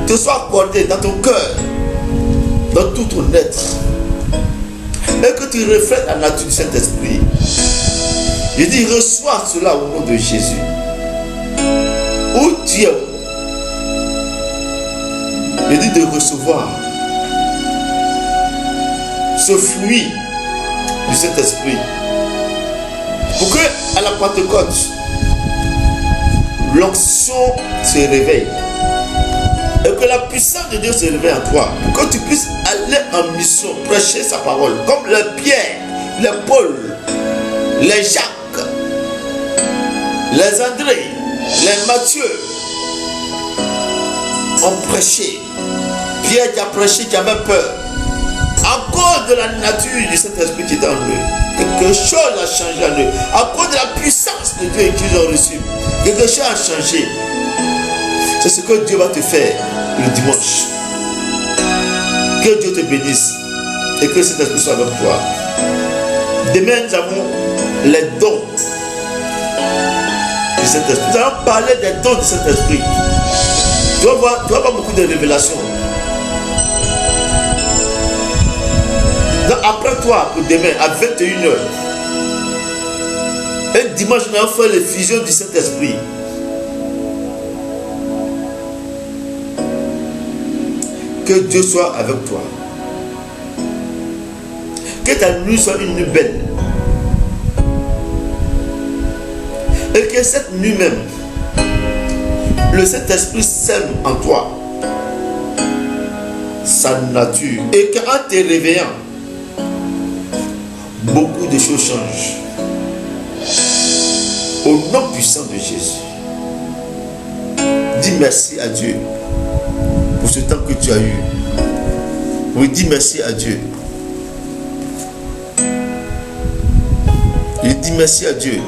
Speaker 2: te soient accordés dans ton cœur, dans tout ton être. Et que tu reflètes la nature du Saint-Esprit. Je dis, reçois cela au nom de Jésus. Où tu es, je dis de recevoir ce fruit du Saint-Esprit. Pour que, à la Pentecôte, l'onction se réveille. Et que la puissance de Dieu se réveille en toi. Pour que tu puisses aller en mission, prêcher sa parole. Comme les Pierre, les Paul, les Jacques, les André, les Matthieu ont prêché. Pierre qui a prêché, qui avait peur. À cause de la nature du Saint-Esprit qui est en eux, quelque chose a changé en eux. À cause de la puissance de Dieu qu'ils ont reçue, quelque chose a changé. C'est ce que Dieu va te faire le dimanche. Que Dieu te bénisse et que cet esprit soit avec toi. Demain, nous avons les dons du Saint-Esprit. Nous allons parler des dons du Saint-Esprit. Tu vas voir beaucoup de révélations. Donc, après toi, pour demain, à 21h, et dimanche, nous allons faire l'effusion du Saint-Esprit. Que Dieu soit avec toi. Que ta nuit soit une nuit belle. Et que cette nuit même, le Saint-Esprit sème en toi sa nature. Et qu'en te réveillant, beaucoup de choses changent. Au nom puissant de Jésus, dis merci à Dieu pour ce temps que tu as eu. Oui, dis merci à Dieu. Je dis merci à Dieu